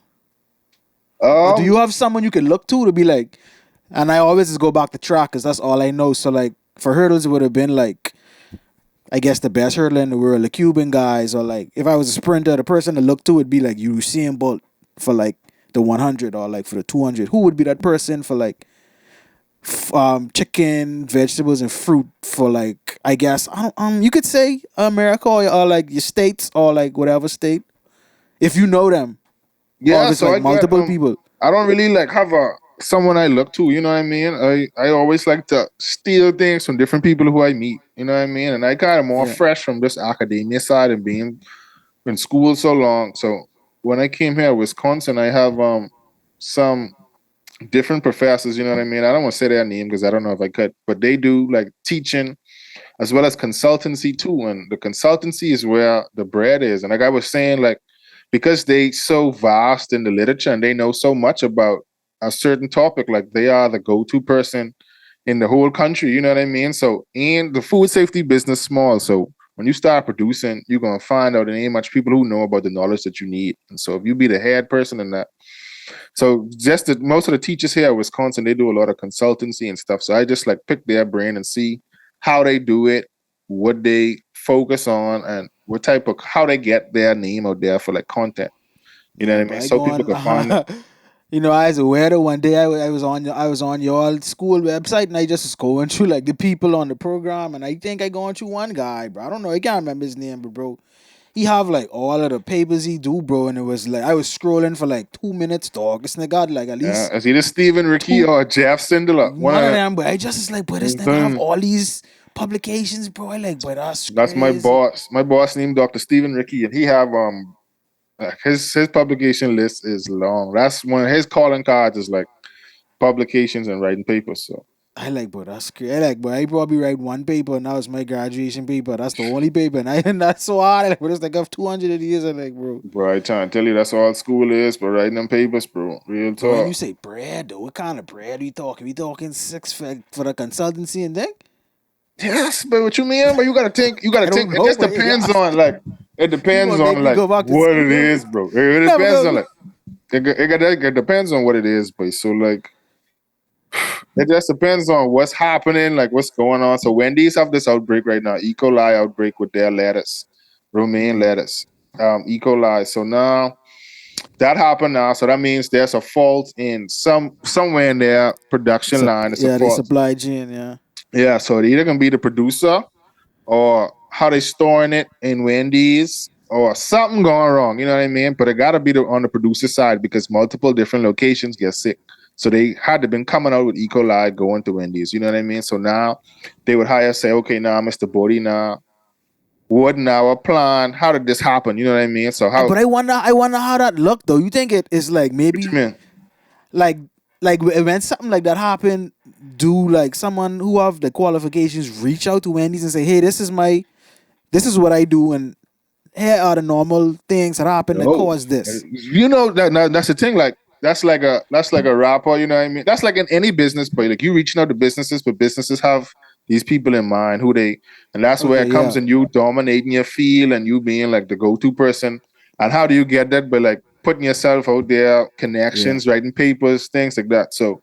Or do Um, you have someone you can look to be like? And I always just go back to track because that's all I know. So like for hurdles, it would have been like I guess the best hurdler in the world, the Cuban guys, or like if I was a sprinter, the person to look to would be like Usain Bolt for like the 100 or like for the 200. Who would be that person for like chicken, vegetables, and fruit for like I guess I don't you could say America or like your states or like whatever state if you know them or if yeah, it's so like I got multiple people. I don't really like have a someone I look to, you know what I mean? I always like to steal things from different people who I meet, you know what I mean? And I kind of more Yeah, fresh from this academia side and being in school so long. So when I came here, Wisconsin, I have some different professors. You know what I mean? I don't want to say their name because I don't know if I could, but they do like teaching as well as consultancy too. And the consultancy is where the bread is. And like I was saying, like because they so vast in the literature and they know so much about a certain topic, like they are the go-to person in the whole country. You know what I mean? So in the food safety business small. So when you start producing, you're gonna find out there ain't much people who know about the knowledge that you need. And so if you be the head person in that, so just most of the teachers here at Wisconsin, they do a lot of consultancy and stuff. So I just like pick their brain and see how they do it, what they focus on, and what type of how they get their name out there for like content. You know what yeah, I but mean? I So go people on. can find it. I was aware that one day I was on your school website and I just was going through like the people on the program and I think I going through one guy, bro. I don't know, I can't remember his name, but bro, he have like all of the papers he do, bro, and it was like I was scrolling for like 2 minutes, dog. This nigga got like at least Is either Stephen Ricky two, or Jeff Sindler. One one of of them. them, but I just is like, but this nigga have Mhm. all these publications, bro. I like, but that's That's my crazy. boss. My boss named Dr. Stephen Ricky, and he have his publication list is long. That's one of his calling cards is like publications and writing papers. So I like, but that's crazy. I like, but I probably write one paper, and that was my graduation paper. That's the only paper, and and that's so hard. I like, but it's like I have 200 of these. I like, bro. bro, I trying to tell you that's all school is, but writing them papers, bro. Real But when you talk. say bread, though, what kind of bread we talking? We talking six for the consultancy and thing? Yes, but what you mean? But you gotta I don't think. It know, just but depends on like it you depends gonna make on me like go back to what it school? is, bro. It Never depends on go. like it depends on what it is, but so like it just depends on what's happening, like what's going on. So Wendy's have this outbreak right now, E. coli outbreak with their lettuce, romaine Okay. lettuce, E. coli. So now that happened now. So that means there's a fault in somewhere in their production line. It's a Yeah, they fault. supply chain. Yeah. Yeah, so it either can be the producer or how they storing it in Wendy's or something going wrong. You know what I mean? But it got to be on the producer side because multiple different locations get sick. So they had to been coming out with E. coli going to Wendy's. You know what I mean? So now they would hire, say, okay, now Mr. Bodie, now what now a plan? How did this happen? You know what I mean? So how? But I wonder how that looked though. You think it is like What you maybe mean? like when something like that happen, do like someone who have the qualifications reach out to Wendy's and say, hey, this is what I do, and here are the normal things that happen that No, cause this. you know that's the thing. Like that's like a rapper. You know what I mean? That's like in any business, but like you reaching out to businesses, but businesses have these people in mind who they, and that's where Okay, it comes yeah, in you dominating your field and you being like the go-to person. And how do you get that? By like putting yourself out there, yeah, connections, writing papers, things like that. So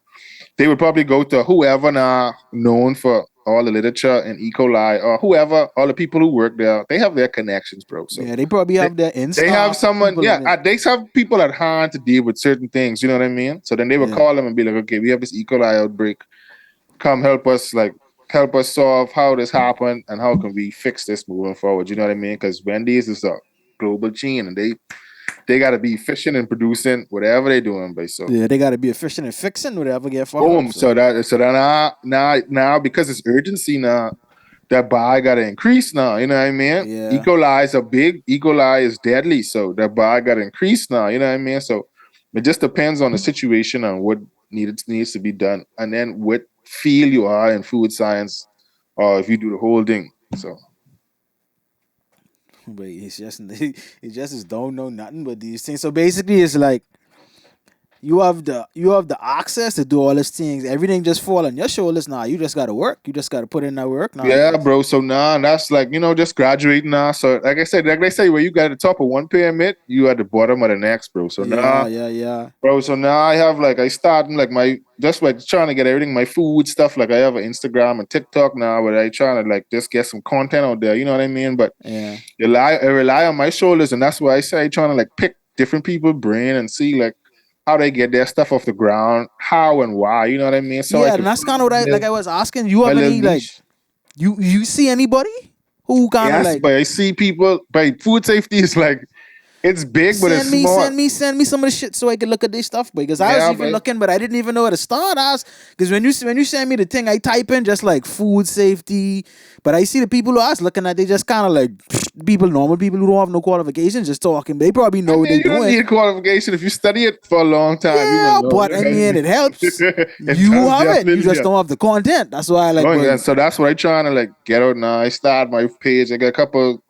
they would probably go to whoever now known for all the literature and E. coli or whoever, all the people who work there. They have their connections, bro. So yeah. They probably they, have their they have Insta someone, people yeah, in it. they have people at hand to deal with certain things. You know what I mean? So then they would Yeah, call them and be like, okay, we have this E. coli outbreak. Come help us, like, help us solve how this happened and how can we fix this moving forward. You know what I mean? Because Wendy's is a global chain and they got to be efficient and producing whatever they're doing, but so yeah. They got to be efficient and fixing whatever get fucked up. boom. So So that now because it's urgency now, that buy gotta increase now. You know what I mean? E. yeah, coli is a big E. coli is deadly, so that buy gotta increase now. You know what I mean? So it just depends on the situation and what needs to be done, and then what field you are in food science, or if you do the whole thing. So but it's just it just is don't know nothing but these things. So basically, it's like you have the access to do all these things. Everything just fall on your shoulders now. You just gotta work. You just gotta put in that work now, I yeah, guess. bro. So now that's like just graduating now. So like I said, like they say, where you got at the top of one pyramid, you at the bottom of the next, bro. So Yeah, now yeah, yeah. bro, so now I have like I starting like my just like trying to get everything, my food stuff. Like I have an Instagram and TikTok now, where I trying to like just get some content out there. You know what I mean? But Yeah. I rely on my shoulders, and that's why I say trying to like pick different people' brain and see like how they get their stuff off the ground, how and why. You know what I mean? So I Yeah, can and that's find kind of what I was asking. You my have little any like niche. you see anybody who kind of Yes, like but I see people. But food safety is like it's big, but it's send me, small. send me, send me some of the shit so I can look at this stuff. Because I was Yeah, even but looking, but I didn't even know where to start. Because when you send me the thing, I type in just like food safety. But I see the people who I was looking at, they just kind of like normal people who don't have no qualifications, just talking. They probably I know what mean, they you don't doing. need qualification. If you study it for a long time, you Yeah, will know. but You I know what I mean, mean? it helps. It You does have it. You definitely just help. don't have the content. That's why I like, Oh, boy. yeah. So that's what I'm trying to like get out now. I started my page. I got a couple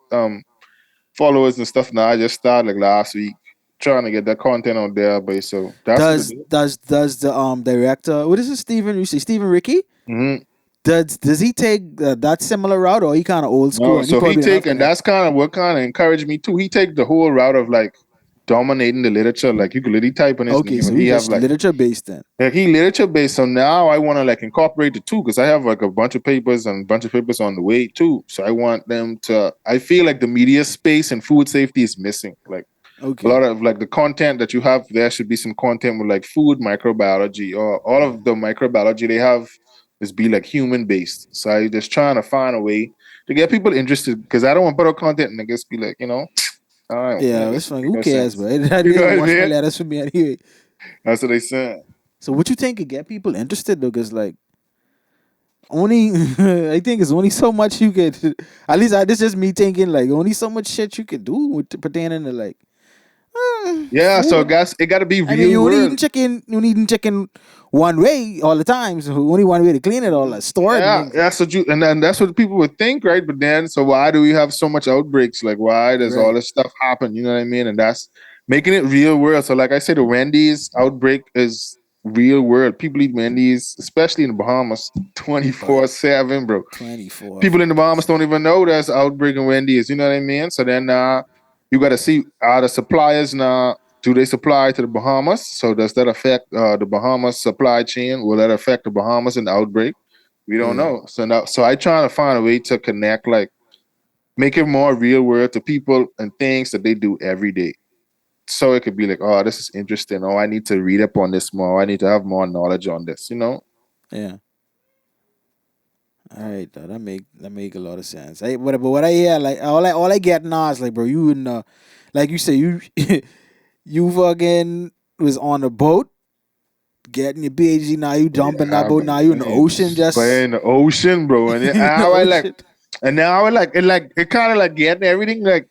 followers and stuff now. I just started like last week trying to get that content out there. But so that's what it Does is. does does the director? What is it, Stephen? You say Stephen Ricky? Mm-hmm. Does he take that similar route, or he kind of old school No, and he so he probably don't take, have and connect? that's kind of what kind of encouraged me too. He take the whole route of like dominating the literature. Like you could literally type in his Okay, name so and he he have just like literature based then. yeah, he literature based. So now I want to like incorporate the two because I have like a bunch of papers and a bunch of papers on the way too. So I want them to. I feel like the media space and food safety is missing. Like a Okay, lot of like the content that you have there should be some content with like food microbiology or all of the microbiology they have is be like human based. So I just trying to find a way to get people interested because I don't want to put out content and niggas be like I don't yeah, niggas it's don't fine. make Who no cares, sense. bro? I You know didn't what I wash my mean? letters for me anyway. That's what they said. So what you think could get people interested though? Because like only I think it's only so much you could. At least this is just me thinking like only so much shit you could do with pertaining to like Yeah, so food. guys, it got to be I mean, real world. you only eating chicken one way all the time. So only one way to clean it all, store it and Yeah, things. that's what you, and then that's what people would think, right? But then, so why do we have so much outbreaks? Like, why does all Right. this stuff happen? You know what I mean? And that's making it real world. So, like I said, the Wendy's outbreak is real world. People eat Wendy's, especially in the Bahamas, Oh yeah. 24/7, bro. 24 People in the fucking Bahamas don't seven. even know there's outbreak in Wendy's. You know what I mean? So then, you got to see are the suppliers now. Do they supply to the Bahamas? So does that affect the Bahamas supply chain? Will that affect the Bahamas in the outbreak? We don't Yeah. know. So now, so I trying to find a way to connect, like make it more real world to people and things that they do every day. So it could be like, oh, this is interesting. Oh, I need to read up on this more. I need to have more knowledge on this. You know? Yeah. All right, though. That make a lot of sense. But what I hear, like all I get now is like, bro, you in like you say, you you fucking was on a boat getting your PhD. Now you jumping that Yeah, boat. but Now you in the ocean, but just in the ocean, bro, and in the I like, ocean. and now I like it kind of like getting everything like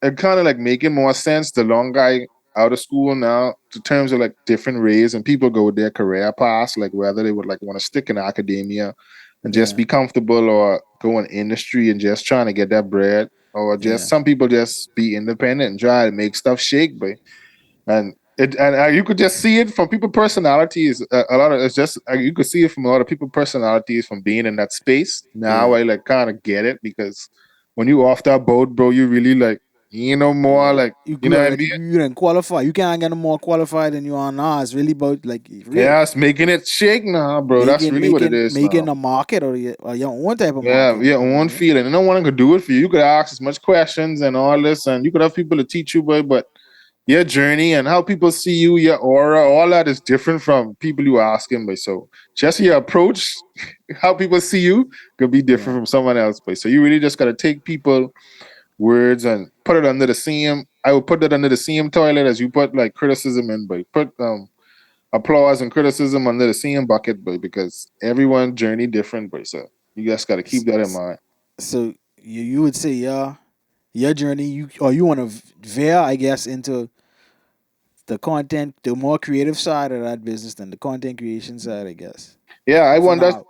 it kind of like making more sense the longer I out of school now, in terms of like different ways and people go with their career paths, like whether they would like want to stick in academia and just Yeah, be comfortable or go in industry and just trying to get that bread, or just yeah, some people just be independent and try to make stuff shake, but you could just see it from people personalities. A lot of it's just you could see it from a lot of people personalities from being in that space. Now yeah, I like kind of get it because when you off that boat, bro, you really like more yeah. like You you good know what I already. mean. You didn't qualify. You can't get no more qualified than you are now. It's really about like real Yeah, it's making it shake now, bro. That's really what it is making now. a market or your own type of Yeah, market. yeah, You know what I one mean? feeling. And no one could do it for you. You could ask as much questions and all this, and you could have people to teach you, but your journey and how people see you, your aura, all that is different from people you asking. But so just your approach, how people see you could be different Yeah. from someone else. But so you really just gotta take people words and put it under the same. I would put that under the same toilet as you put like criticism in, but put applause and criticism under the same bucket, but because everyone journey different, but so you just gotta keep S- that in s- mind. So you would say your journey you want to veer I guess into the content, the more creative side of that business than the content creation side, I guess. Yeah, I For want that. now.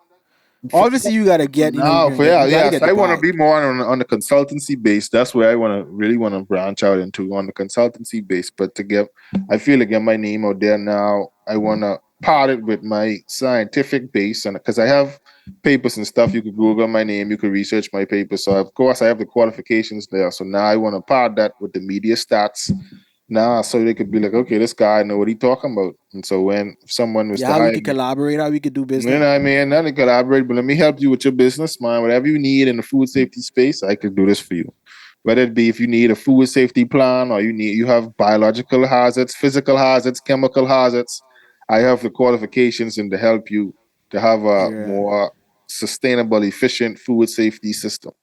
Obviously you gotta For get, now, you gotta yes, get the I want to bag. be more on the consultancy base. That's where I really want to branch out into on the consultancy base. But to get, I feel to get my name out there now. I want to part it with my scientific base, and because I have papers and stuff, you could Google my name, you could research my papers. So of course I have the qualifications there. So now I want to part that with the media stats. Now, so they could be like, okay, this guy know what he talking about. And so when someone was Yeah, to how we hire could me, collaborate, how we could do you know business. what I mean? Not to collaborate, but let me help you with your business, man. Whatever you need in the food safety space, I could do this for you. Whether it be if you need a food safety plan or you have biological hazards, physical hazards, chemical hazards, I have the qualifications and to help you to have a Yeah. more sustainable, efficient food safety system.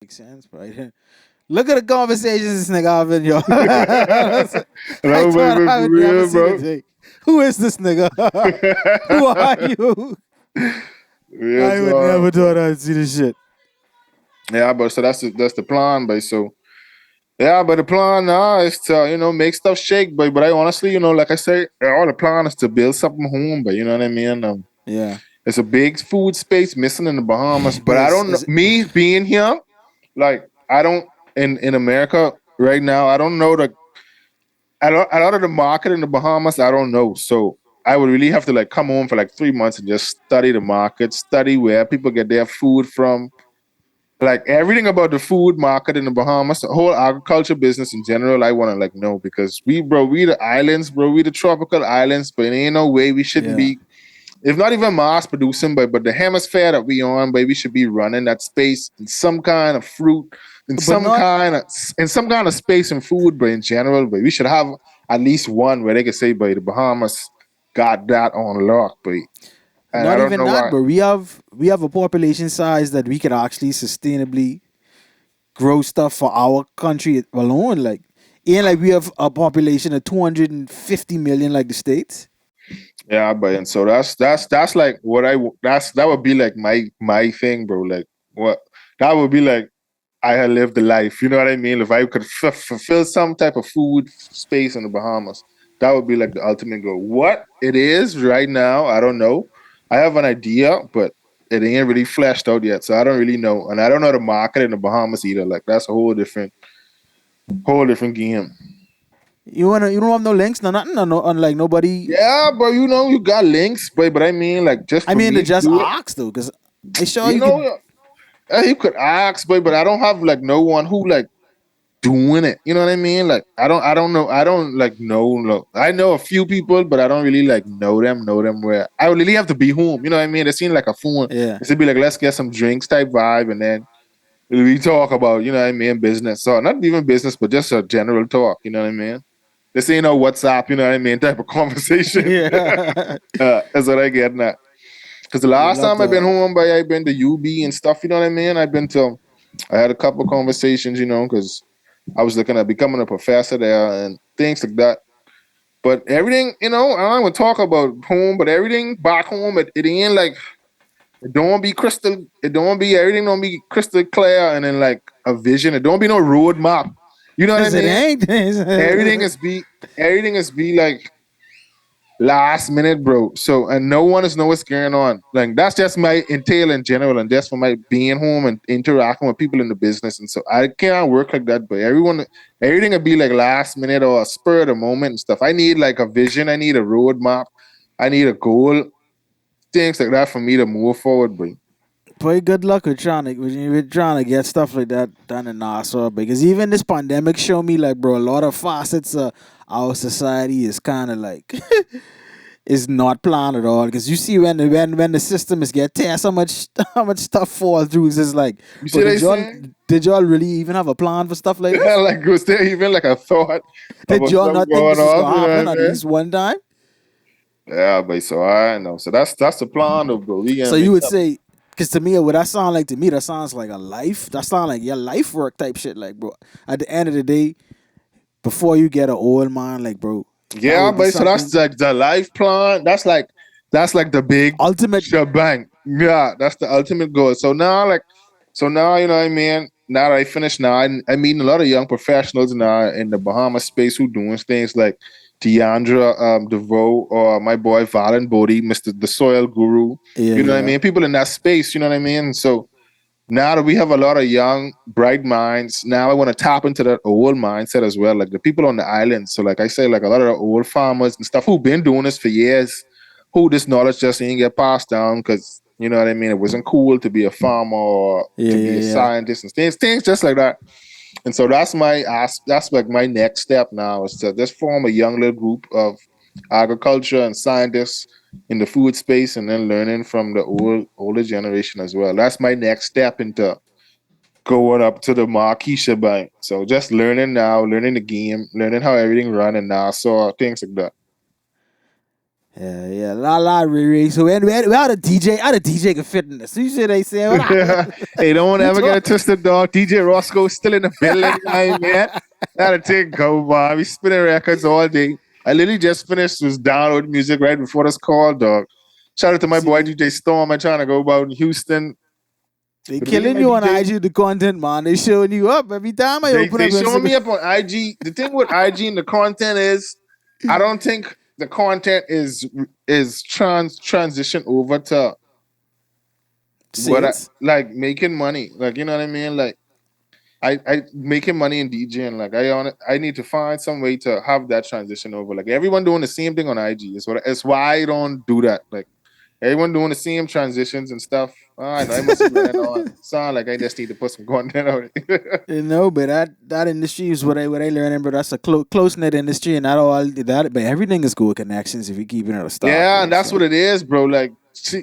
Makes sense, right? Look at the conversations this nigga having, yo. I No, thought but I for would never real, see the bro. day. Who is this nigga? Who are you? Real I would never talk, thought bro. I'd see this shit. Yeah, but so that's the plan, but so yeah, but the plan now is to, make stuff shake, but I honestly, like I say, all the plan is to build something home, but you know what I mean? Yeah. It's a big food space missing in the Bahamas, but But I it's don't know, me being here, like I don't in America right now, I don't know a lot of the market in the Bahamas, I don't know. So I would really have to like come home for like 3 months and just study the market, study where people get their food from, like everything about the food market in the Bahamas, the whole agriculture business in general, I want to like know because we the islands, bro, we the tropical islands, but ain't no way we shouldn't yeah. be, if not even mass producing, but the hemisphere that we on, but we should be running that space in some kind of fruit, in But some not kind of space and food, but in general, but we should have at least one where they can say, but the Bahamas got that on lock, but and I not don't even know that, why. but we have a population size that we could actually sustainably grow stuff for our country alone. Like, and like we have a population of 250 million like the States. Yeah, but and so that's like what that would be like my thing, bro. Like what that would be like I had lived the life. You know what I mean? If I could fulfill some type of food space in the Bahamas, that would be like the ultimate goal. What it is right now, I don't know. I have an idea, but it ain't really fleshed out yet, so I don't really know, and I don't know the market in the Bahamas either. Like that's a whole different game. You don't have no links, no nothing, no, unlike nobody. Yeah, but you got links, but I mean, like just I for mean, to me to just do it, ask though, because I sure you you could. know. You could ask, but I don't have like no one who like doing it. You know what I mean? Like I don't know. I don't like know. I know a few people, but I don't really like know them where I would really have to be home. You know what I mean? It seemed like a phone. Yeah, It should be like let's get some drinks type vibe, and then we talk about you know what I mean business. So not even business, but just a general talk. You know what I mean? This ain't no WhatsApp. You know what I mean? Type of conversation. yeah. That's what I get now. Because the You last love time I've been the home, I've been to UB and stuff. You know what I mean? I had a couple conversations, because I was looking at becoming a professor there and things like that. But everything, I don't want to talk about home, but everything back home, it ain't like it don't be everything don't be crystal clear and then like a vision. It don't be no roadmap. You know what I Cause it mean? ain't. Everything is be everything is be like last minute, bro. So and no one is know what's going on. Like that's just my entail in general, and that's for my being home and interacting with people in the business. And so I can't work like that. But everything would be like last minute or a spur of the moment and stuff. I need like a vision. I need a roadmap. I need a goal. Things like that for me to move forward, bro. Boy, good luck with trying to get stuff like that done in Nassau. Because even this pandemic showed me like, bro, a lot of facets of our society is kind of like is not planned at all. Because you see when the system is get tear, so much how much stuff fall through. It's just like, You see bro, what I saying? did y'all really even have a plan for stuff like Yeah, this? like was there even like a thought Did about y'all something not think going this was off? gonna You know happen what at I mean? least one time? Yeah, but so I know. So that's the plan, though, bro. We So gonna you make would something. say, because to me, what that sound like to me, that sounds like a life. That sound like your life work type shit. Like, bro, at the end of the day, before you get an old man, like, bro, that Yeah, would be but so that's something like the life plan. That's like the big ultimate. shebang. Yeah, that's the ultimate goal. So now you know what I mean. Now that I finished, now I'm meeting a lot of young professionals now in the Bahamas space who doing things like Deandra DeVoe or my boy Valen Bodie, Mr. the Soil Guru. Yeah, You know what I yeah, mean? People in that space. You know what I mean? So now that we have a lot of young, bright minds, now I want to tap into that old mindset as well. Like the people on the island. So, like I say, like a lot of the old farmers and stuff who've been doing this for years, who this knowledge just ain't get passed down because you know what I mean. It wasn't cool to be a farmer or yeah, to yeah, be a yeah. scientist and things just like that. And so that's like my next step now is to just form a young little group of agriculture and scientists in the food space and then learning from the older generation as well. That's my next step into going up to the Marquisha Bank. So just learning now, learning the game, learning how everything run in Nassau, things like that. Yeah, yeah, la Riri. So we had a DJ, how the DJ can fit in this. You see they say what I Hey, don't you ever get talk. it twisted, dog. DJ Roscoe still in the building, man. Gotta take go, man. We spinning records all day. I literally just finished was downloading music right before this call, dog. Shout out to my boy See, DJ Storm. I'm trying to go about in Houston. they But really, killing my you on DJ, IG the content, man. They showing you up every time I open they up showing Instagram. me up on IG. The thing with IG and the content is, I don't think the content is transition over to what I Sales. like making money. Like you know what I mean? Like I making money in DJing. Like I need to find some way to have that transition over. Like everyone doing the same thing on IG. It's why I don't do that. Like everyone doing the same transitions and stuff. Oh, I know I must be running on. Sound like I just need to put some content out. You know, but that industry is what I learning, but that's a close knit industry, and not all that. But everything is good connections if you keep it at a start, Yeah, and bro. that's what So it is, bro. Like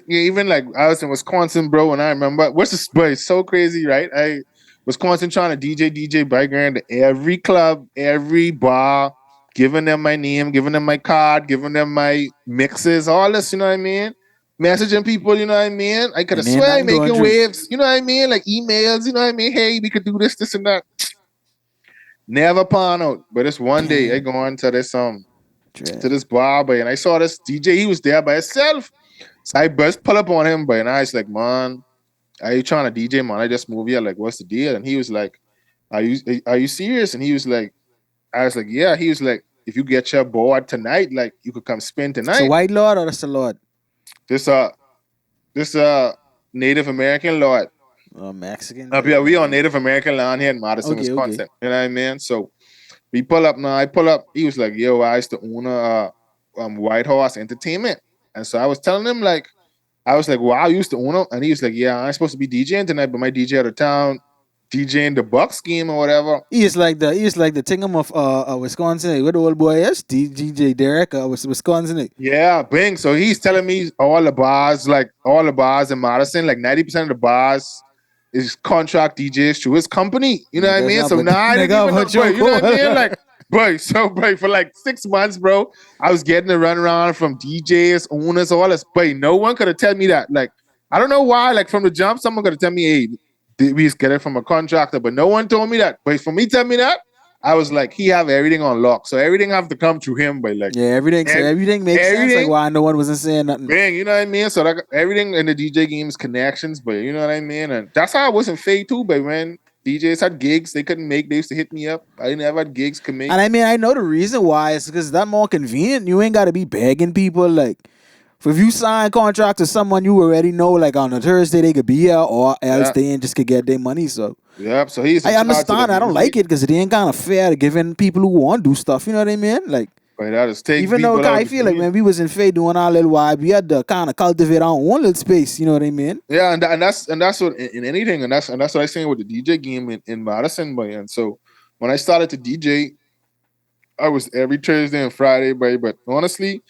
even like I was in Wisconsin, bro, and I remember what's this, bro? It's so crazy, right? I Wisconsin trying to DJ background to every club, every bar, giving them my name, giving them my card, giving them my mixes, all this. You know what I mean? Messaging people, you know what I mean? I could have and ain't swear I nothing going making through. waves, you know what I mean? Like emails, you know what I mean? Hey, we could do this, and that. Never pan out. But this one day I Damn, go on to dread. this barber and I saw this DJ. He was there by himself. So I just pull up on him, but and I was like, man, are you trying to DJ, man? I just moved here. Like, what's the deal? And he was like, are you serious? And he was like, I was like, yeah. He was like, if you get your board tonight, like you could come spend So tonight. white lord or that's the lord? This this Native American lord. Mexican. Up here, we on Native American land here in Madison, Okay, okay. Wisconsin. You know what I mean? So we pull up now. I pull up. He was like, yo, I used to own a White Horse Entertainment. And so I was telling him like, I was like, wow, you used to own them? And he was like, yeah, I'm supposed to be DJing tonight, but my DJ out of town, DJing the Bucks game or whatever. He is like the Tingham of Wisconsin. What the old boy is? DJ Derek was Wisconsin. Yeah, bing. So he's telling me all the bars in Madison, like 90% of the bars is contract DJs to his company. You know what I Niggas mean? have So a now I didn't nigga have even a know, bro. You know what I mean? chokehold. Like, bro, for like 6 months, bro, I was getting to run around from DJs, owners, all this. But no one could have tell me that. Like, I don't know why. Like from the jump, someone could have tell me, hey, we just get it from a contractor, but no one told me that. But for me, tell me that. I was like, he have everything on lock, so everything have to come through him. But like, Yeah, everything. So ev- everything makes sense. Like everything, why no one wasn't saying nothing. man, you know what I mean. So like, everything in the DJ game is connections, but you know what I mean. And that's how I wasn't fade too. But when DJs had gigs, they couldn't make. They used to hit me up. I didn't have gigs could make. And I mean, I know the reason why is because that more convenient. You ain't got to be begging people. Like, if you sign contract to someone you already know, like on a Thursday they could be here, or else Yeah, they ain't just could get their money. So yep. So he's in I charge of the understand. I don't like music, it because it ain't kind of fair to giving people who want to do stuff. You know what I mean? Like, but that is taking even though people out I the feel like scene. when we was in Faye doing our little vibe, we had to kind of cultivate our own little space. You know what I mean? Yeah, and that's what in anything, and that's what I saying with the DJ game in Madison, boy. And so when I started to DJ, I was every Thursday and Friday, boy. But honestly,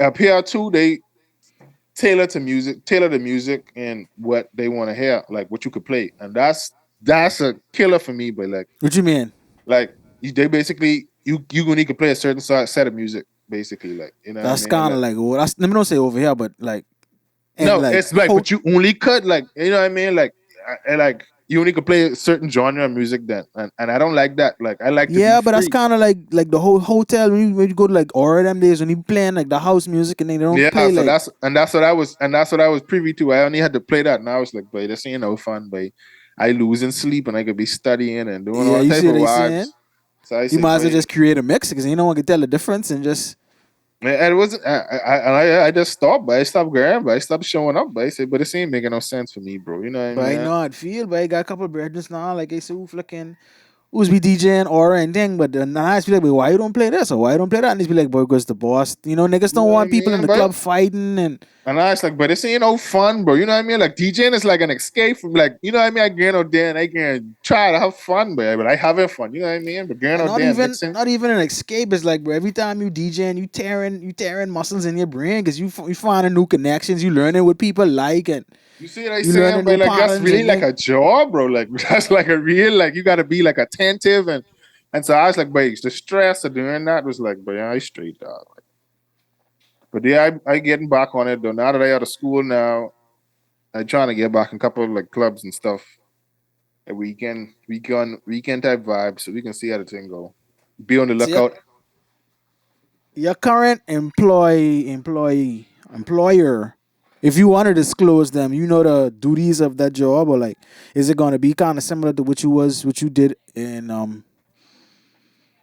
up here too, they tailor the music and what they want to hear, like what you could play, and that's a killer for me. But What you mean? they basically you gonna need to play a certain set of music, basically, like you know what I That's mean. kind of Like, like, well, that's let me not say over here, but like, and no, like, it's like, but you only could, like, you know what I mean, like, like you only could play a certain genre of music then, and I don't like that. Like, I like to be yeah, but that's free. kind of like the whole hotel when you go to like Aura them days when you playing like the house music and they don't Yeah, play so like that's what I was privy to. I only had to play that, and I was like, "Boy, this ain't no fun." But I losing sleep, and I could be studying and doing yeah, all you type see of what they saying. vibes. So I You said, might as well "Boy," just create a mix because ain't no one can tell the difference and just. and it wasn't. I just stopped, but I stopped grabbing, but I stopped showing up. But I said, "But this ain't making no sense for me, bro." You know what I But I mean? know how it feel. But I got a couple of brethren now. Like I say, who flicking, who's be DJing Aura and thing. But now I feel like, "Boy, why you don't play this or why you don't play that?" And he's be like, "Boy, because the boss. You know, niggas You don't know what I want people in mean, the but club fighting and and I was like, but this ain't no fun, bro. You know what I mean? Like DJing is like an escape from, like, you know what I mean? I get out there and I can try to have fun, but I having fun. You know what I mean? But getting And out not there and even mixing. not even an escape. It's like, bro, every time you DJing, you tearing muscles in your brain because you finding new connections. You learning what people like and You see what I you saying? learning But new like that's patterns really and like you. a job, bro. Like that's like a real, like, you gotta be like attentive, and so I was like, but the stress of doing that was like, but yeah, I straight dog. But yeah, I getting back on it though. Now that I out of school now, I trying to get back in a couple of like clubs and stuff. A weekend type vibe, so we can see how the thing go. Be on the So lookout. your current employer, if you want to disclose them, you know the duties of that job, or like, is it gonna be kind of similar to what you did in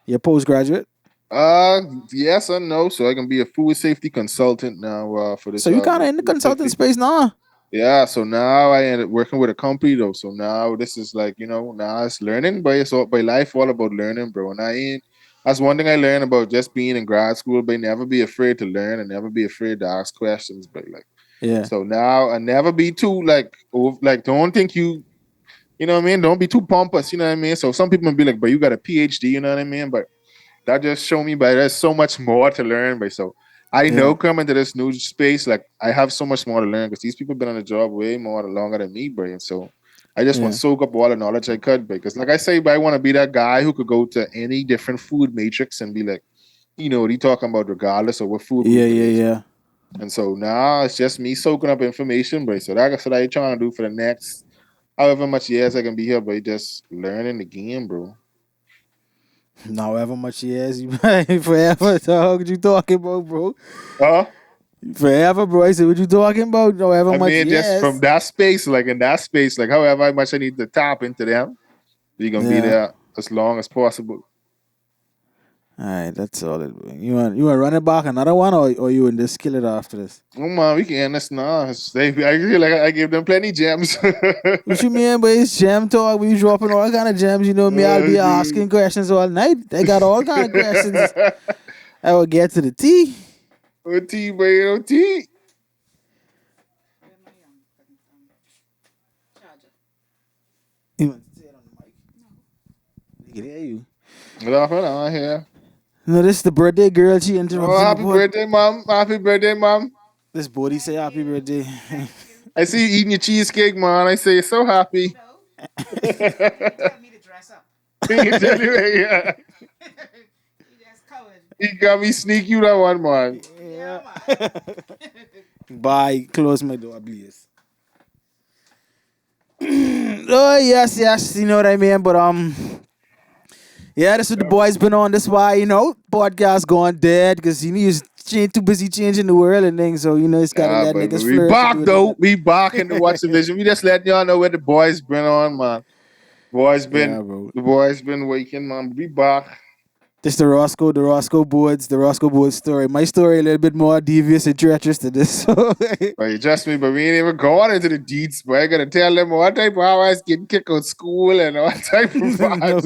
your postgraduate? Uh, yes and no. So I can be a food safety consultant now, for this So you kind of in the food consulting safety. space now. Yeah, so now I ended working with a company though. So now this is like, now it's learning, but it's all by life all about learning, bro. And I ain't that's one thing I learned about just being in grad school, but never be afraid to learn and never be afraid to ask questions. But like, Yeah, so now I never be too like like, don't think you know what I mean? Don't be too pompous, you know what I mean? So some people might be like, but you got a PhD, you know what I mean? But that just show me, but there's so much more to learn. But so I yeah, know coming to this new space, like I have so much more to learn because these people been on the job way more longer than me, bro. And so I just want yeah, to soak up all the knowledge I could, because like I say, but I want to be that guy who could go to any different food matrix and be like, what he talking about, regardless of what food yeah, group it yeah, is. yeah. And so now it's just me soaking up information, but so that's what I trying to do for the next however much years I can be here, but just learning the game, bro. However much he has, you forever, dog. What you talking about, bro? Uh Forever, bro. I said, what you talking about? However I much mean, he just from has. that space, like in that space, like however much I need to tap into them, we gonna be Yeah. there as long as possible. All right, that's all. You want to run it back another one, or you want to just kill it after this? Oh man, we can end this now. I feel like I give them plenty gems. What you mean, but it's jam talk. We dropping all kind of gems. You know me, I'll be asking questions all night. I got all kind of questions. I will get to the T. OT, boy, OT. You want to say it on the mic? They can hear you. Hold on here. No, this is the birthday girl. She Oh, interrupted the happy pod. birthday, mom. Happy birthday, mom. This body say happy birthday. I see you eating your cheesecake, man. I say you're so happy. He tell you, yeah. He got me sneak you that one, man. Yeah. Bye. Close my door, please. Oh yes, yes. You know what I mean. But Yeah, that's what the boys been on. That's why, podcast going dead because he's too busy changing the world and things. So, it's got to let But niggas we flourish. back though. We back in the Watch Division. We just letting y'all know where the boys been on, man. Yeah, bro. The boys been waking, man. We back. This the Roscoe Bodez story. My story a little bit more devious and treacherous than this. But trust me, but we ain't even going into the deets, but I gotta tell them what type of how I was getting kicked out of school and all type of vibes.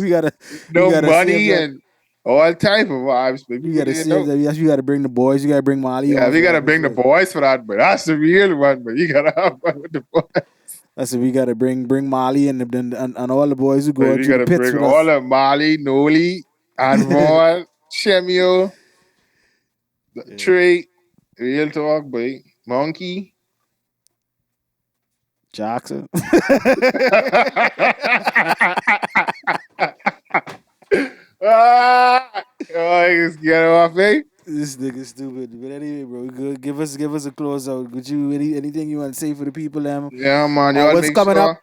No, we gotta money and all type of vibes. But we gotta save that. Yes, we gotta bring the boys. You gotta bring Molly. Yeah, on we for gotta that bring the shit. boys for that, but that's the real one. But you gotta have fun with the boys. That's it. We gotta bring Molly and all the boys who go But out we to the gotta pits bring with all us. of Molly, Noli, Anvon, Shemio, Trey, Real Talk, boy, Monkey. Jackson. Just get it off, eh? This nigga stupid. But anyway, bro, good. Give us a close out. Would you anything you want to say for the people, Yeah, man. Y'all what's make coming sure. up?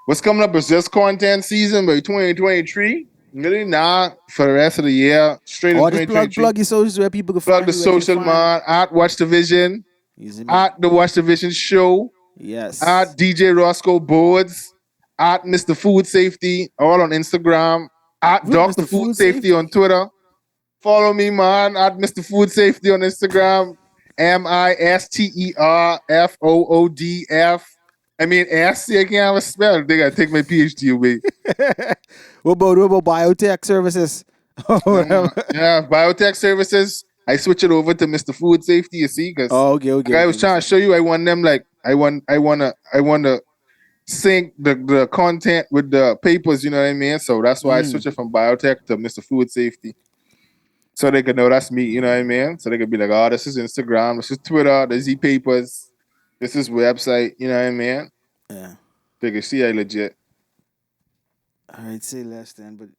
What's coming up is just content season by 2023. Really not for the rest of the year. Straight in Or just 2023. plug your socials where people can Plug find the you. Where they can social, find man. At Watch Division. you. See me? At the Watch Division Show. Yes. At DJ Roscoe Bodez. At Mr. Food Safety. All on Instagram. At What, Dr. Mr. Food Food Safety on Twitter. Follow me, man. At Mr. Food Safety on Instagram. MisterFoodF. I mean, S. I can't have a spell. They gotta take my PhD away. what about biotech services? Yeah, biotech services. I switch it over to Mr. Food Safety. You see, because okay. I was trying to show you. I want them like I want to sync the content with the papers. You know what I mean? So that's why I switch it from biotech to Mr. Food Safety. So they could know that's me, you know what I mean? So they could be like, oh, this is Instagram, this is Twitter, this is papers, this is website, you know what I mean? Yeah. They could see I legit. All right, say less then, but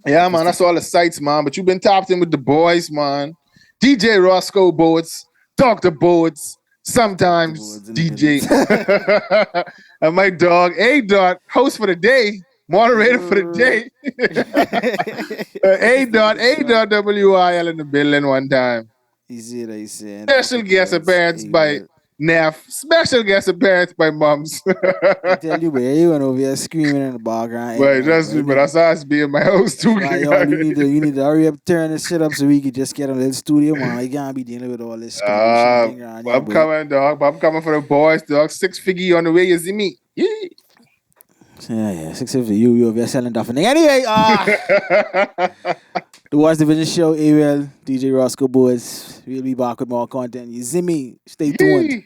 yeah, man, that's all the sites, man. But you've been tapped in with the boys, man. DJ Roscoe Bodez, Dr. Bodez, sometimes DJ. And my dog, A. Dot, host for the day, moderator for the day. A. WIL in the building one time. Easy, they say. Special guest appearance by Neff. Special guest appearance by Mums. I tell you, where you went over here screaming in the background. But that's us being my host too. You need to hurry up, turn this shit up so we can just get a little studio, man. I can't be dealing with all this. I'm coming, dog. I'm coming for the boys, dog. 6 figure on the way. You see me? Yeah. 6 figure. You're selling stuff. Anyway, the Watch Division Show, A.Wil, DJ Roscoe Bodez. We'll be back with more content. You see me? Stay tuned.